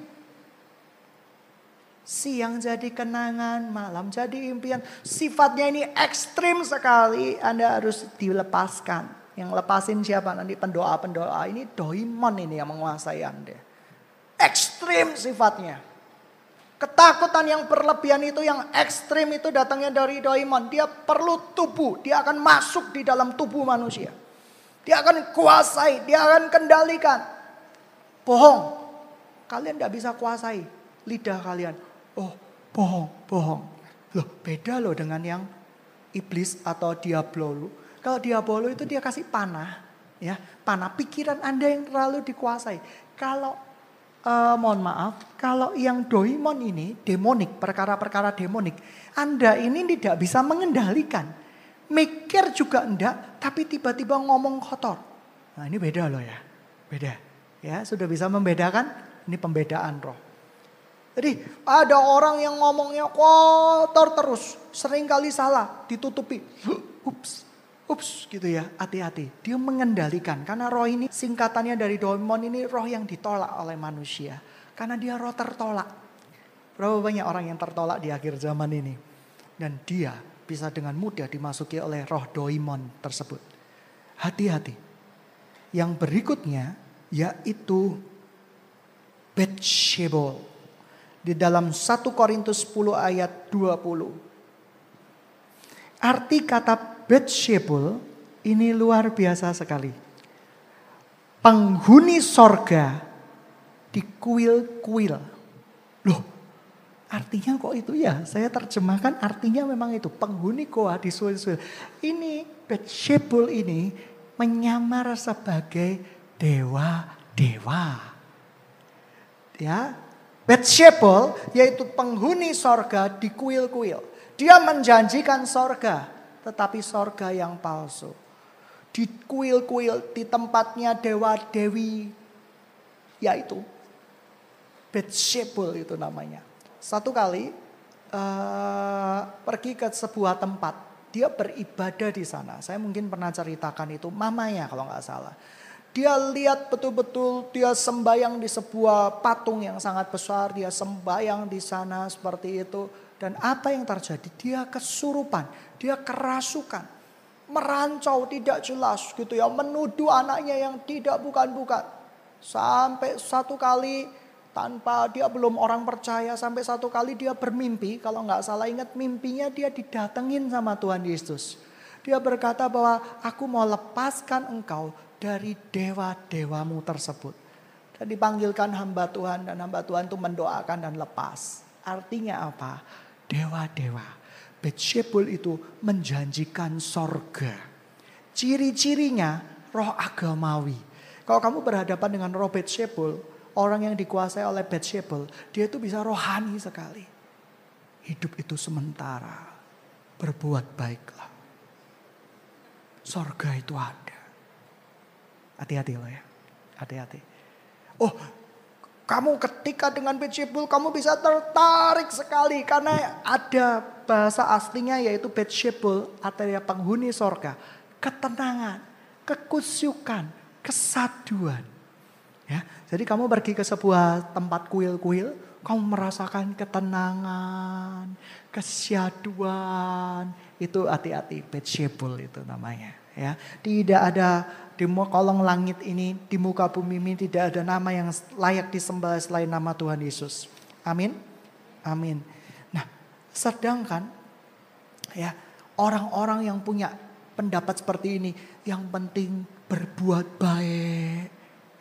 Siang jadi kenangan, malam jadi impian. Sifatnya ini ekstrim sekali, Anda harus dilepaskan. Yang lepasin siapa? Nanti pendoa-pendoa ini doimon ini yang menguasai Anda. Ekstrim sifatnya. Ketakutan yang berlebihan itu, yang ekstrim itu datangnya dari doimon. Dia perlu tubuh, dia akan masuk di dalam tubuh manusia. Dia akan kuasai, dia akan kendalikan. Bohong. Kalian tidak bisa kuasai lidah kalian. Oh, bohong. Loh, beda loh dengan yang iblis atau diablo. Kalau diablo itu dia kasih panah. Ya, panah pikiran Anda yang terlalu dikuasai. Kalau mohon maaf, kalau yang doimon ini demonik, perkara-perkara demonik, Anda ini tidak bisa mengendalikan. Mikir juga enggak, tapi tiba-tiba ngomong kotor. Nah, ini beda loh ya. Beda. Ya, sudah bisa membedakan? Ini pembedaan roh. Jadi ada orang yang ngomongnya kotor terus, seringkali salah, ditutupi. Ups gitu ya, hati-hati. Dia mengendalikan karena roh ini singkatannya dari doimon ini roh yang ditolak oleh manusia. Karena dia roh tertolak. Berapa banyak orang yang tertolak di akhir zaman ini. Dan dia bisa dengan mudah dimasuki oleh roh doimon tersebut. Hati-hati. Yang berikutnya yaitu Betshebol. Di dalam 1 Korintus 10 ayat 20. Arti kata Betshebol ini luar biasa sekali. Penghuni sorga dikuil-kuil. Loh, artinya kok itu ya? Saya terjemahkan artinya memang itu. Penghuni goa disuil-suil. Ini Betshebol ini menyamar sebagai dewa-dewa. Ya, Beelzebul yaitu penghuni sorga di kuil-kuil. Dia menjanjikan sorga, tetapi sorga yang palsu. Di kuil-kuil, di tempatnya dewa-dewi, yaitu Beelzebul itu namanya. Satu kali pergi ke sebuah tempat, dia beribadah di sana. Saya mungkin pernah ceritakan itu, mamanya kalau nggak salah. Dia lihat betul-betul dia sembayang di sebuah patung yang sangat besar. Dia sembayang di sana seperti itu. Dan apa yang terjadi? Dia kesurupan, dia kerasukan, merancau tidak jelas gitu ya. Menuduh anaknya yang tidak bukan-bukan. Sampai satu kali tanpa dia belum orang percaya, sampai satu kali dia bermimpi, kalau nggak salah ingat mimpinya dia didatengin sama Tuhan Yesus. Dia berkata bahwa aku mau lepaskan engkau dari dewa-dewamu tersebut. Dan dipanggilkan hamba Tuhan dan hamba Tuhan itu mendoakan dan lepas. Artinya apa? Dewa-dewa. Beelzebul itu menjanjikan sorga. Ciri-cirinya roh agamawi. Kalau kamu berhadapan dengan roh Beelzebul, orang yang dikuasai oleh Beelzebul, dia itu bisa rohani sekali. Hidup itu sementara. Berbuat baiklah. Sorga itu ada. Hati-hati loh ya. Hati-hati. Oh, kamu ketika dengan Beelzebul kamu bisa tertarik sekali. Karena ada bahasa aslinya yaitu Beelzebul artinya penghuni sorga. Ketenangan, kekusyukan, kesaduan. Ya, jadi kamu pergi ke sebuah tempat kuil-kuil, kamu merasakan ketenangan, kesyaduan. Itu hati-hati, Beelzebul itu namanya. Ya, tidak ada di kolong langit ini, di muka bumi ini tidak ada nama yang layak disembah selain nama Tuhan Yesus. Amin, amin. Nah, sedangkan ya orang-orang yang punya pendapat seperti ini, yang penting berbuat baik.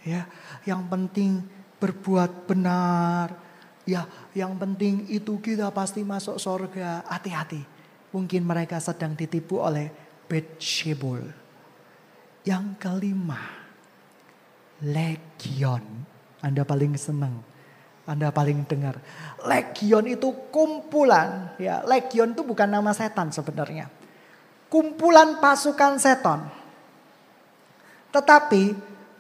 Ya, yang penting berbuat benar. Ya, yang penting itu kita pasti masuk surga. Hati-hati. Mungkin mereka sedang ditipu oleh Beelzebul. Yang kelima, legion. Anda paling senang. Anda paling dengar. Legion itu kumpulan. Ya, legion itu bukan nama setan sebenarnya. Kumpulan pasukan setan. Tetapi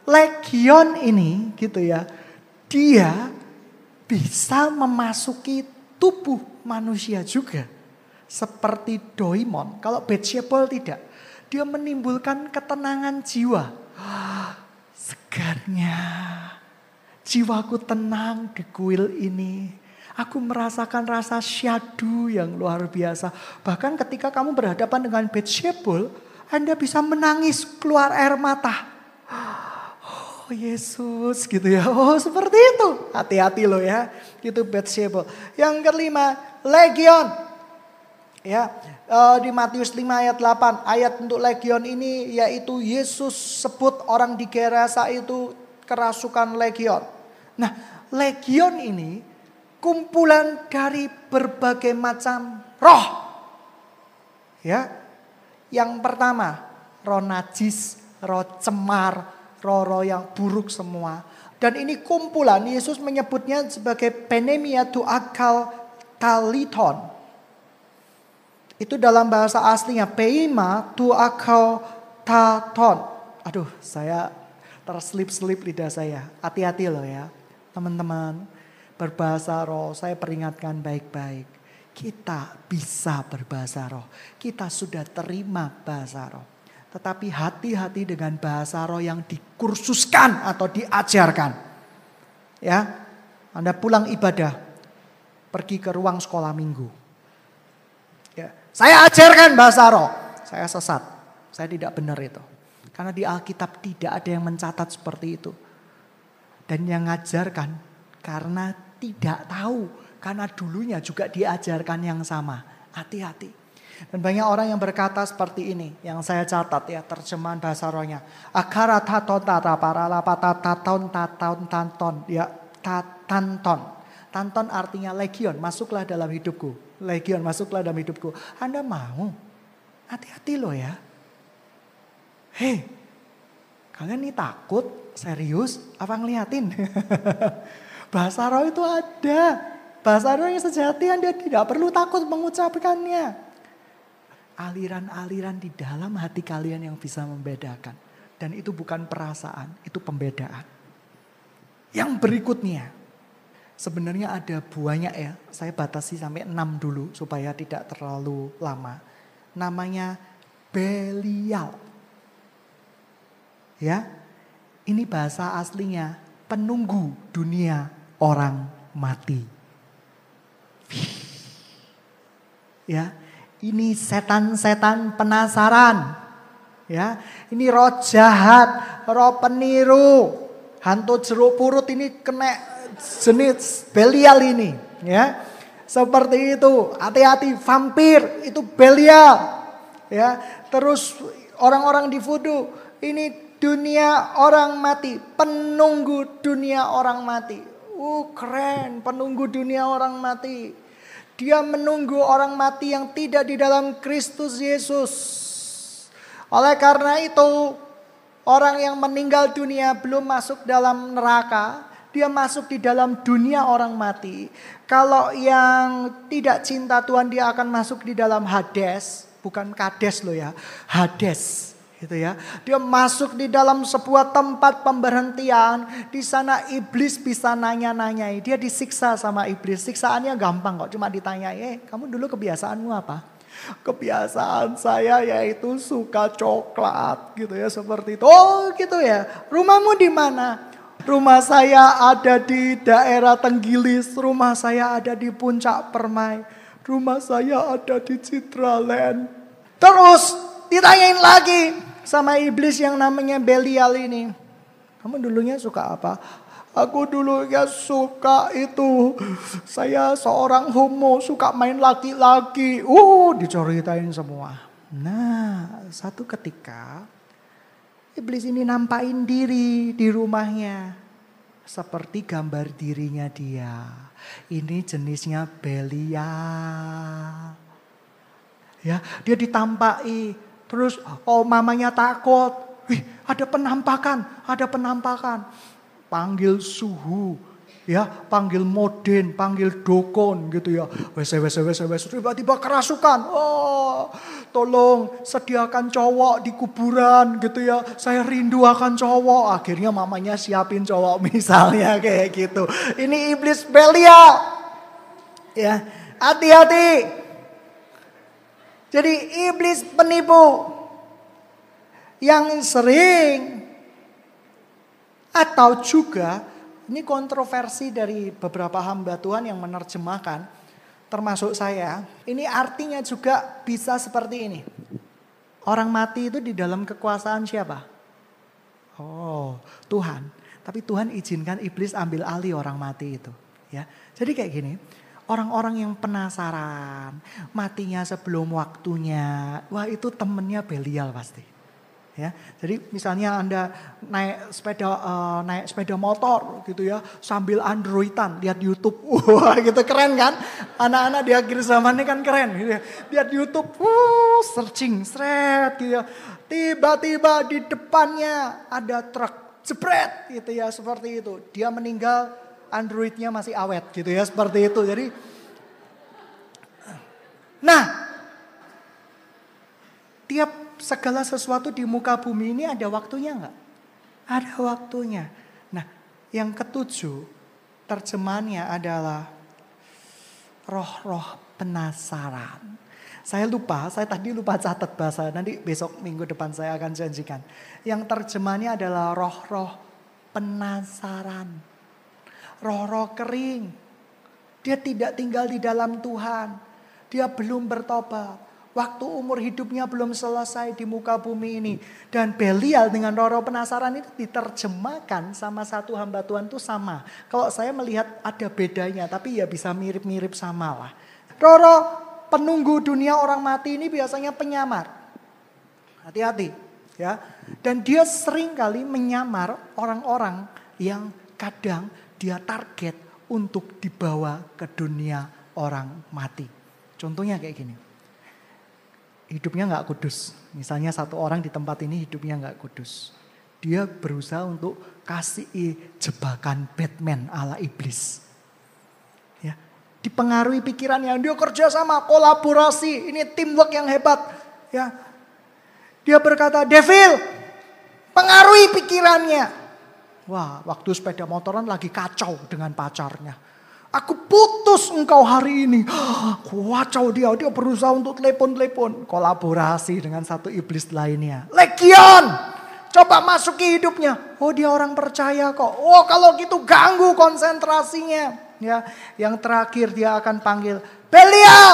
legion ini gitu ya, dia bisa memasuki tubuh manusia juga. Seperti Doimon. Kalau Beelzebul tidak. Dia menimbulkan ketenangan jiwa. Segarnya. Jiwaku tenang di kuil ini. Aku merasakan rasa syadu yang luar biasa. Bahkan ketika kamu berhadapan dengan Beelzebul, Anda bisa menangis keluar air mata. Oh Yesus gitu ya. Oh seperti itu. Hati-hati loh ya. Itu Beelzebul. Yang kelima, legion. Ya, di Matius 5 ayat 8. Ayat untuk legion ini yaitu Yesus sebut orang di Gerasa itu kerasukan legion. Nah, legion ini kumpulan dari berbagai macam roh. Ya. Yang pertama, roh najis, roh cemar, roh-roh yang buruk semua. Dan ini kumpulan, Yesus menyebutnya sebagai penemia tu akal taliton. Itu dalam bahasa aslinya, peima tu akal taton. Aduh, saya terselip-selip lidah saya. Hati-hati loh ya, teman-teman. Berbahasa roh, saya peringatkan baik-baik. Kita bisa berbahasa roh. Kita sudah terima bahasa roh. Tetapi hati-hati dengan bahasa roh yang dikursuskan atau diajarkan. Ya, Anda pulang ibadah, pergi ke ruang sekolah minggu. Ya, saya ajarkan bahasa roh, saya sesat, saya tidak benar itu. Karena di Alkitab tidak ada yang mencatat seperti itu. Dan yang ngajarkan karena tidak tahu, karena dulunya juga diajarkan yang sama. Hati-hati. Dan banyak orang yang berkata seperti ini, yang saya catat ya terjemahan bahasa rohnya. Akara taton tata para lapata taton taton tanton ya tanton. Tanton artinya legion, masuklah dalam hidupku. Legion masuklah dalam hidupku. Anda mau? Hati-hati loh ya. Hei, kalian ini takut? Serius? Apa ngeliatin? Bahasa roh itu ada. Bahasa roh yang sejati Anda tidak perlu takut mengucapkannya. Aliran-aliran di dalam hati kalian yang bisa membedakan. Dan itu bukan perasaan, itu pembedaan. Yang berikutnya, sebenarnya ada banyak ya. Saya batasi sampai 6 dulu supaya tidak terlalu lama. Namanya Belial. Ya, ini bahasa aslinya penunggu dunia orang mati. Ya, ini setan-setan penasaran. Ya, ini roh jahat, roh peniru, hantu jeruk purut ini kena jenis Belial ini. Ya, seperti itu. Hati-hati, vampir itu Belial. Ya, terus orang-orang di voodoo ini dunia orang mati, penunggu dunia orang mati. Keren, penunggu dunia orang mati. Dia menunggu orang mati yang tidak di dalam Kristus Yesus. Oleh karena itu, orang yang meninggal dunia belum masuk dalam neraka, dia masuk di dalam dunia orang mati. Kalau yang tidak cinta Tuhan, dia akan masuk di dalam Hades, bukan Kades loh ya, Hades. Gitu ya. Dia masuk di dalam sebuah tempat pemberhentian. Di sana iblis bisa nanya-nanyai. Dia disiksa sama iblis. Siksaannya gampang kok. Cuma ditanyai, kamu dulu kebiasaanmu apa? Kebiasaan saya yaitu suka coklat gitu ya, seperti itu. Oh gitu ya. Rumahmu di mana? Rumah saya ada di daerah Tenggilis. Rumah saya ada di Puncak Permai. Rumah saya ada di Citraland. Terus ditanyain lagi sama iblis yang namanya Belial ini. Kamu dulunya suka apa? Aku dulunya suka itu. Saya seorang homo, suka main laki-laki. Diceritain semua. Nah, satu ketika iblis ini nampain diri di rumahnya. Seperti gambar dirinya dia. Ini jenisnya Belial. Ya, dia ditampai. Terus mamanya takut. Ada penampakan. Panggil suhu. Ya, panggil moden, panggil dokon gitu ya. Wes. Tiba-tiba kerasukan. Tolong sediakan cowok di kuburan gitu ya. Saya rindu akan cowok. Akhirnya mamanya siapin cowok misalnya kayak gitu. Ini iblis Belial. Ya, hati-hati. Jadi iblis penipu yang sering atau juga ini kontroversi dari beberapa hamba Tuhan yang menerjemahkan termasuk saya. Ini artinya juga bisa seperti ini. Orang mati itu di dalam kekuasaan siapa? Tuhan. Tapi Tuhan izinkan iblis ambil alih orang mati itu. Ya, jadi kayak gini. Orang-orang yang penasaran, matinya sebelum waktunya, wah itu temennya Belial pasti. Ya, jadi misalnya Anda naik sepeda motor gitu ya, sambil androidan lihat YouTube, wah gitu keren kan? Anak-anak di akhir zaman ini kan keren gitu ya, lihat YouTube, searching, gitu ya. Tiba-tiba di depannya ada truk, jebret gitu ya, seperti itu. Dia meninggal. Androidnya masih awet gitu ya, seperti itu. Jadi, nah, tiap segala sesuatu di muka bumi ini ada waktunya enggak? Ada waktunya. Nah, yang ketujuh, terjemahannya adalah roh-roh penasaran. Saya tadi lupa catat bahasa, nanti besok minggu depan saya akan janjikan. Yang terjemahannya adalah roh-roh penasaran. Roh-roh kering. Dia tidak tinggal di dalam Tuhan. Dia belum bertobat. Waktu umur hidupnya belum selesai di muka bumi ini. Dan Belial dengan roh-roh penasaran itu diterjemahkan sama satu hamba Tuhan itu sama. Kalau saya melihat ada bedanya, tapi ya bisa mirip-mirip sama lah. Roh-roh penunggu dunia orang mati ini biasanya penyamar. Hati-hati ya. Dan dia sering kali menyamar orang-orang yang kadang dia target untuk dibawa ke dunia orang mati. Contohnya kayak gini. Hidupnya gak kudus. Misalnya satu orang di tempat ini hidupnya gak kudus. Dia berusaha untuk kasih jebakan Batman ala iblis. Ya, dipengaruhi pikirannya, dia kerja sama, kolaborasi, ini teamwork yang hebat. Ya, dia berkata, devil, pengaruhi pikirannya. Wah, waktu sepeda motoran lagi kacau dengan pacarnya. Aku putus engkau hari ini. Kacau dia berusaha untuk telepon-telepon. Kolaborasi dengan satu iblis lainnya. Legion! Coba masuki hidupnya. Oh, dia orang percaya kok. Oh, kalau gitu ganggu konsentrasinya. Ya, yang terakhir dia akan panggil Belial.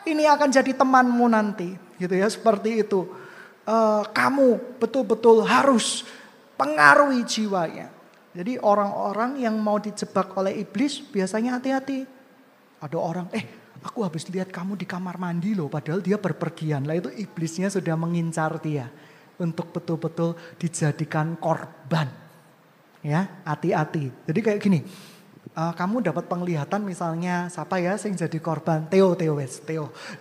Ini akan jadi temanmu nanti, gitu ya, seperti itu. Kamu betul-betul harus pengaruhi jiwanya. Jadi orang-orang yang mau dijebak oleh iblis biasanya hati-hati. Ada orang, aku habis lihat kamu di kamar mandi loh, padahal dia berpergian. Lah itu iblisnya sudah mengincar dia. Untuk betul-betul dijadikan korban. Ya, hati-hati. Jadi kayak gini, kamu dapat penglihatan misalnya siapa ya yang jadi korban? Theo.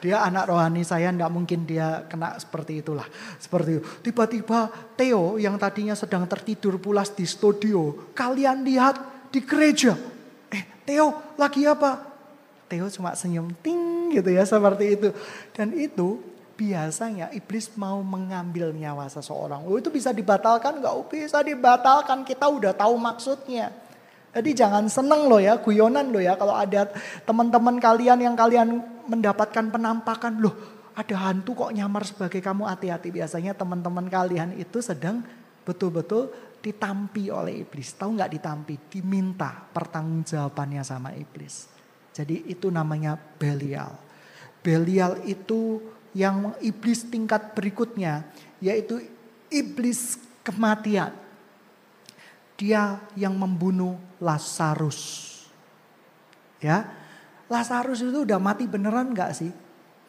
Dia anak rohani saya, enggak mungkin dia kena seperti itulah. Seperti itu. Tiba-tiba Theo yang tadinya sedang tertidur pulas di studio, kalian lihat di gereja. Theo lagi apa? Theo cuma senyum ting gitu ya, seperti itu. Dan itu biasanya iblis mau mengambil nyawa seseorang. Oh, itu bisa dibatalkan? Enggak bisa dibatalkan, kita udah tahu maksudnya. Jadi jangan seneng loh ya, guyonan loh ya. Kalau ada teman-teman kalian yang kalian mendapatkan penampakan. Loh, ada hantu kok nyamar sebagai kamu, hati-hati. Biasanya teman-teman kalian itu sedang betul-betul ditampi oleh iblis. Tahu nggak ditampi? Diminta pertanggungjawabannya sama iblis. Jadi itu namanya Belial. Belial itu yang iblis tingkat berikutnya, yaitu iblis kematian. Dia yang membunuh Lazarus. Ya, Lazarus itu udah mati beneran gak sih?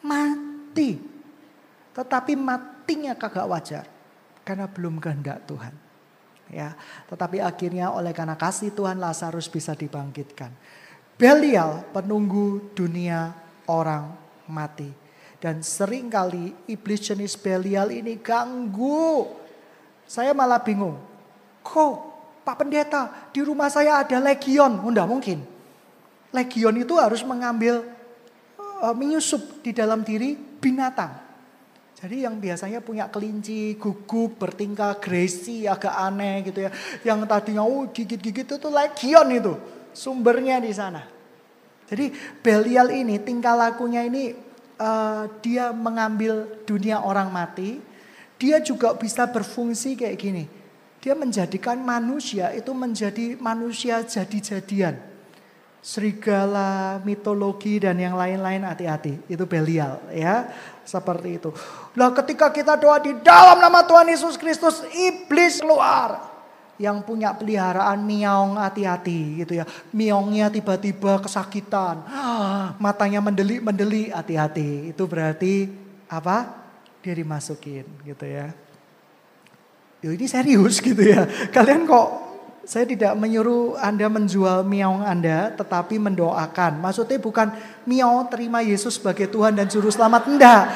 Mati. Tetapi matinya kagak wajar. Karena belum kehendak Tuhan. Ya, tetapi akhirnya oleh karena kasih Tuhan Lazarus bisa dibangkitkan. Belial penunggu dunia orang mati. Dan seringkali iblis jenis Belial ini ganggu. Saya malah bingung. Kok Pak Pendeta di rumah saya ada legion? Oh, enggak mungkin. Legion itu harus mengambil, menyusup di dalam diri binatang. Jadi yang biasanya punya kelinci, guguk, bertingkah gresi, agak aneh gitu ya. Yang tadinya gigit-gigit itu legion itu. Sumbernya di sana. Jadi Belial ini tingkah lakunya ini dia mengambil dunia orang mati. Dia juga bisa berfungsi kayak gini. Dia menjadikan manusia itu menjadi manusia jadi-jadian. Serigala, mitologi dan yang lain-lain, hati-hati. Itu Belial ya. Seperti itu. Nah, ketika kita doa di dalam nama Tuhan Yesus Kristus, iblis keluar. Yang punya peliharaan miong, hati-hati gitu ya. Miongnya tiba-tiba kesakitan. Matanya mendelik-mendelik, hati-hati. Itu berarti apa? Dia dimasukin gitu ya. Ini serius gitu ya. Kalian kok, saya tidak menyuruh Anda menjual miong Anda, tetapi mendoakan. Maksudnya bukan miong terima Yesus sebagai Tuhan dan Juru Selamat. Enggak.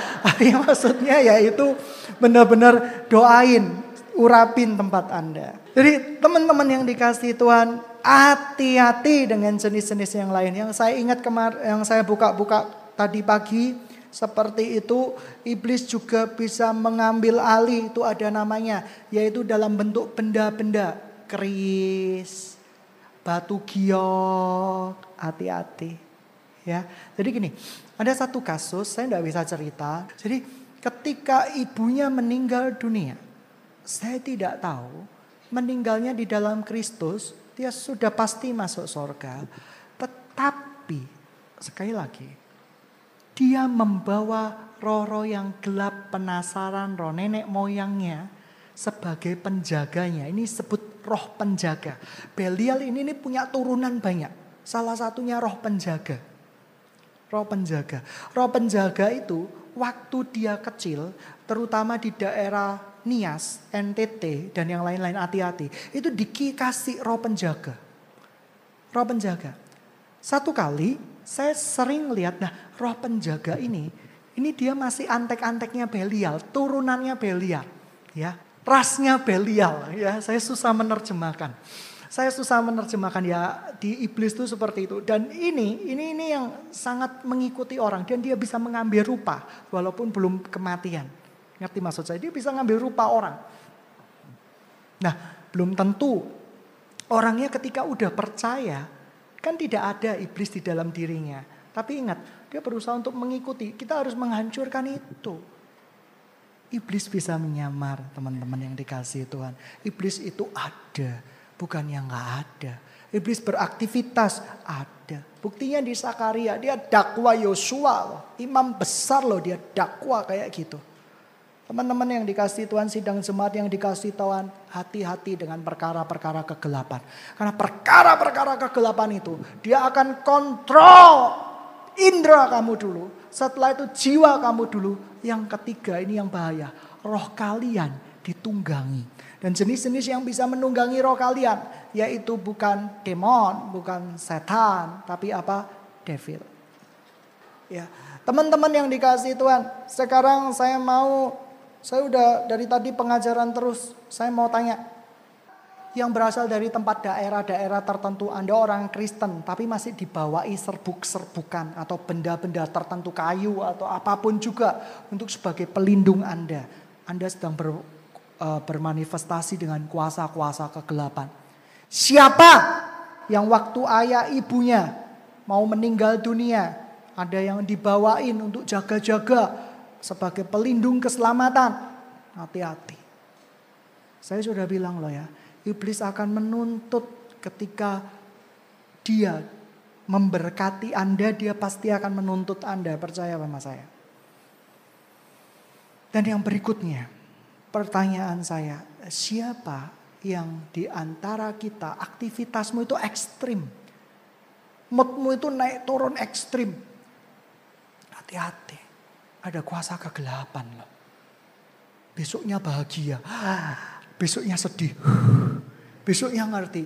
Maksudnya yaitu benar-benar doain. Urapin tempat Anda. Jadi teman-teman yang dikasihi Tuhan, hati-hati dengan jenis-jenis yang lain. Yang saya ingat kemarin, yang saya buka-buka tadi pagi, seperti itu iblis juga bisa mengambil alih, itu ada namanya, yaitu dalam bentuk benda-benda, keris, batu giok, hati-hati. Ya, jadi gini, ada satu kasus saya tidak bisa cerita. Jadi ketika ibunya meninggal dunia. Saya tidak tahu meninggalnya di dalam Kristus, dia sudah pasti masuk surga. Tetapi sekali lagi, dia membawa roh-roh yang gelap, penasaran, roh nenek moyangnya sebagai penjaganya. Ini disebut roh penjaga. Belial ini punya turunan banyak. Salah satunya roh penjaga. Roh penjaga. Roh penjaga itu waktu dia kecil, terutama di daerah Nias, NTT, dan yang lain-lain, hati-hati. Itu dikasih roh penjaga. Roh penjaga. Satu kali saya sering lihat, roh penjaga ini dia masih antek-anteknya Belial, turunannya Belial. Ya, rasnya Belial ya. Saya susah menerjemahkan. Ya, di iblis itu seperti itu. Dan ini yang sangat mengikuti orang dan dia bisa mengambil rupa walaupun belum kematian. Ngerti maksud saya? Dia bisa ngambil rupa orang. Nah, belum tentu orangnya ketika udah percaya kan tidak ada iblis di dalam dirinya. Tapi ingat, dia berusaha untuk mengikuti. Kita harus menghancurkan itu. Iblis bisa menyamar, teman-teman yang dikasihi Tuhan. Iblis itu ada, bukan yang gak ada. Iblis beraktivitas, ada. Buktinya di Sakaria, dia dakwa Yosua loh. Imam besar loh, dia dakwa kayak gitu. Teman-teman yang dikasihi Tuhan, sidang jemaat yang dikasihi Tuhan, hati-hati dengan perkara-perkara kegelapan. Karena perkara-perkara kegelapan itu, dia akan kontrol indera kamu dulu. Setelah itu jiwa kamu dulu. Yang ketiga ini yang bahaya, roh kalian ditunggangi. Dan jenis-jenis yang bisa menunggangi roh kalian, yaitu bukan demon, bukan setan, tapi apa? Devil. Ya, teman-teman yang dikasihi Tuhan, sekarang saya udah dari tadi pengajaran terus, saya mau tanya. Yang berasal dari tempat daerah-daerah tertentu, Anda orang Kristen tapi masih dibawahi serbuk-serbukan atau benda-benda tertentu, kayu atau apapun juga untuk sebagai pelindung Anda. Anda sedang bermanifestasi dengan kuasa-kuasa kegelapan. Siapa yang waktu ayah ibunya mau meninggal dunia, ada yang dibawain untuk jaga-jaga sebagai pelindung keselamatan, hati-hati. Saya sudah bilang loh ya, iblis akan menuntut ketika dia memberkati Anda, dia pasti akan menuntut Anda, percaya sama saya. Dan yang berikutnya, pertanyaan saya, siapa yang di antara kita aktivitasmu itu ekstrim? Moodmu itu naik turun ekstrim. Hati-hati. Ada kuasa kegelapan loh. Besoknya bahagia, besoknya sedih, besoknya ngerti.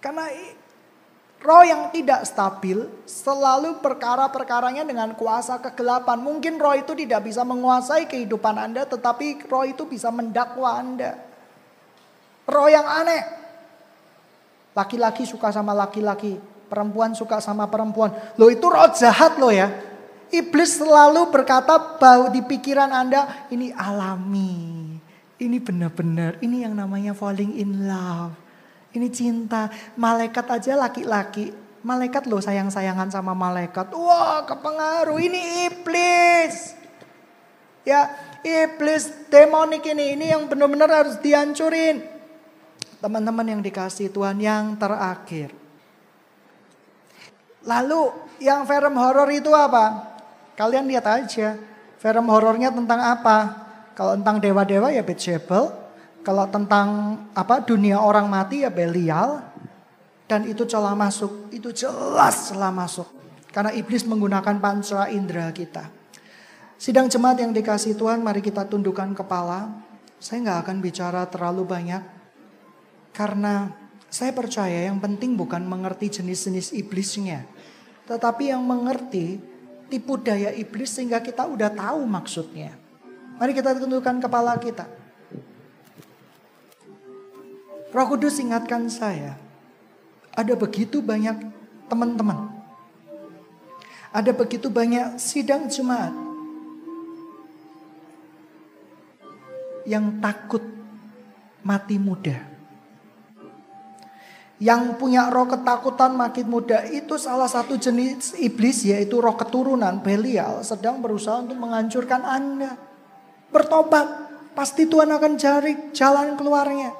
Karena roh yang tidak stabil selalu perkara-perkaranya dengan kuasa kegelapan. Mungkin roh itu tidak bisa menguasai kehidupan Anda, tetapi roh itu bisa mendakwa Anda. Roh yang aneh. Laki-laki suka sama laki-laki, perempuan suka sama perempuan. Loh itu roh jahat loh ya. Iblis selalu berkata bahwa di pikiran Anda ini alami. Ini benar-benar, ini yang namanya falling in love. Ini cinta. Malaikat aja laki-laki. Malaikat loh sayang-sayangan sama malaikat. Wah kepengaruh, ini iblis. Ya iblis demonik ini yang benar-benar harus dihancurin. Teman-teman yang dikasihi Tuhan, yang terakhir. Lalu yang film horor itu apa? Kalian lihat aja, film horornya tentang apa? Kalau tentang dewa-dewa ya Beelzebul. Kalau tentang dunia orang mati ya Belial. Dan itu celah masuk, itu jelas celah masuk. Karena iblis menggunakan panca indera kita. Sidang jemaat yang dikasihi Tuhan, mari kita tundukkan kepala. Saya gak akan bicara terlalu banyak. Karena saya percaya yang penting bukan mengerti jenis-jenis iblisnya. Tetapi yang mengerti tipu daya iblis sehingga kita udah tahu maksudnya. Mari kita tundukkan kepala kita. Roh Kudus ingatkan saya. Ada begitu banyak teman-teman. Ada begitu banyak sidang jemaat. Yang takut mati muda. Yang punya roh ketakutan makin muda, itu salah satu jenis iblis, yaitu roh keturunan Belial sedang berusaha untuk menghancurkan Anda. Bertobat, pasti Tuhan akan cari jalan keluarnya.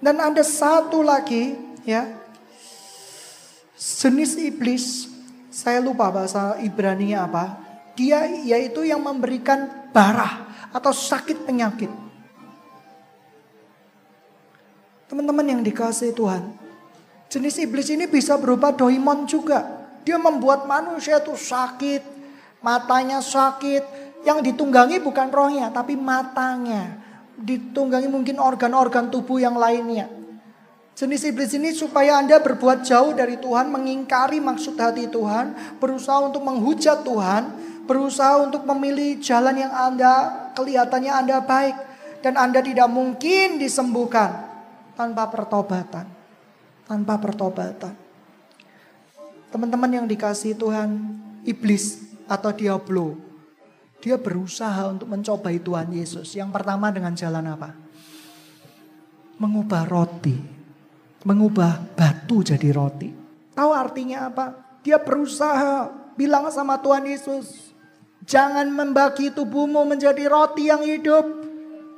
Dan ada satu lagi ya, jenis iblis, saya lupa bahasa Ibrani-nya apa. Dia yaitu yang memberikan bara atau sakit penyakit. Teman-teman yang dikasihi Tuhan, jenis iblis ini bisa berupa doimon juga. Dia membuat manusia itu sakit, matanya sakit. Yang ditunggangi bukan rohnya, tapi matanya. Ditunggangi mungkin organ-organ tubuh yang lainnya. Jenis iblis ini supaya Anda berbuat jauh dari Tuhan, mengingkari maksud hati Tuhan, berusaha untuk menghujat Tuhan, berusaha untuk memilih jalan yang kelihatannya Anda baik. Dan Anda tidak mungkin disembuhkan tanpa pertobatan. Tanpa pertobatan. Teman-teman yang dikasihi Tuhan, iblis atau diablo, dia berusaha untuk mencobai Tuhan Yesus. Yang pertama dengan jalan apa? Mengubah roti. Mengubah batu jadi roti. Tahu artinya apa? Dia berusaha bilang sama Tuhan Yesus, jangan membagi tubuhmu menjadi roti yang hidup,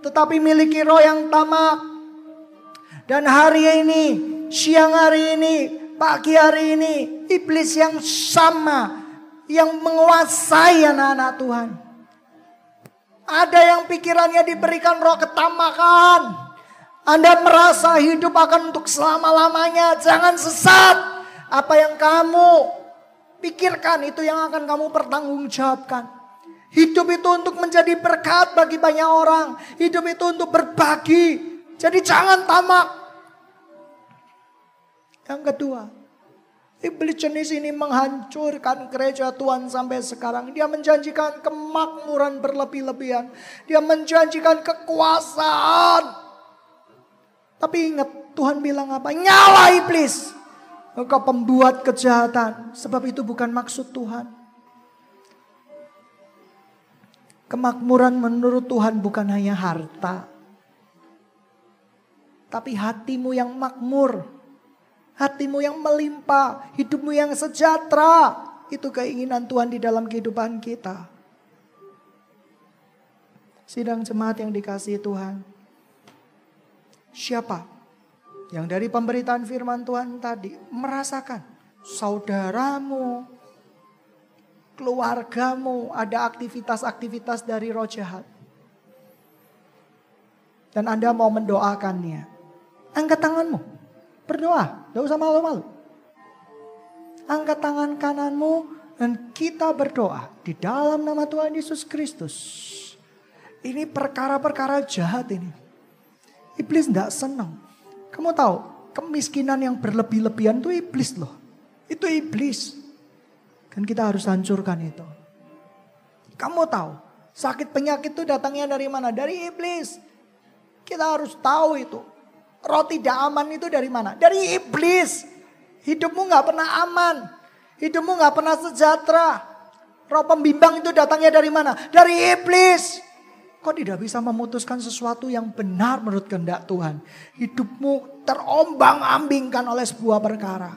tetapi miliki roh yang tamak. Dan hari ini, siang hari ini, pagi hari ini, iblis yang sama yang menguasai anak-anak Tuhan. Ada yang pikirannya diberikan roh ketamakan. Anda merasa hidup akan untuk selama-lamanya. Jangan sesat. Apa yang kamu pikirkan itu yang akan kamu pertanggungjawabkan. Hidup itu untuk menjadi berkat bagi banyak orang. Hidup itu untuk berbagi. Jadi jangan tamak. Yang kedua, iblis jenis ini menghancurkan gereja Tuhan sampai sekarang. Dia menjanjikan kemakmuran berlebih-lebihan. Dia menjanjikan kekuasaan. Tapi ingat, Tuhan bilang apa? Nyala iblis. Engkau pembuat kejahatan. Sebab itu bukan maksud Tuhan. Kemakmuran menurut Tuhan bukan hanya harta. Tapi hatimu yang makmur. Hatimu yang melimpah. Hidupmu yang sejahtera. Itu keinginan Tuhan di dalam kehidupan kita. Sidang jemaat yang dikasihi Tuhan. Siapa yang dari pemberitaan firman Tuhan tadi merasakan saudaramu, keluargamu ada aktivitas-aktivitas dari roh jahat. Dan Anda mau mendoakannya. Angkat tanganmu, berdoa, tidak usah malu-malu. Angkat tangan kananmu dan kita berdoa di dalam nama Tuhan Yesus Kristus. Ini perkara-perkara jahat ini. Iblis tidak senang. Kamu tahu, kemiskinan yang berlebih-lebihan itu iblis loh. Itu iblis. Kan kita harus hancurkan itu. Kamu tahu, sakit penyakit itu datangnya dari mana? Dari iblis. Kita harus tahu itu. Roh tidak aman itu dari mana? Dari iblis. Hidupmu gak pernah aman. Hidupmu gak pernah sejahtera. Roh pembimbang itu datangnya dari mana? Dari iblis. Kau tidak bisa memutuskan sesuatu yang benar menurut kehendak Tuhan. Hidupmu terombang-ambingkan oleh sebuah perkara.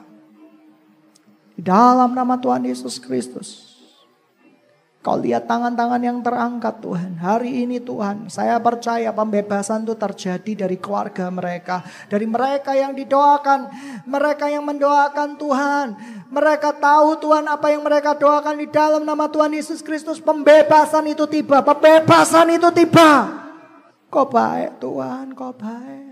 Di dalam nama Tuhan Yesus Kristus. Kau lihat tangan-tangan yang terangkat Tuhan. Hari ini Tuhan, saya percaya pembebasan itu terjadi dari keluarga mereka. Dari mereka yang didoakan. Mereka yang mendoakan Tuhan. Mereka tahu Tuhan apa yang mereka doakan di dalam nama Tuhan Yesus Kristus. Pembebasan itu tiba. Pembebasan itu tiba. Kau baik Tuhan, kau baik.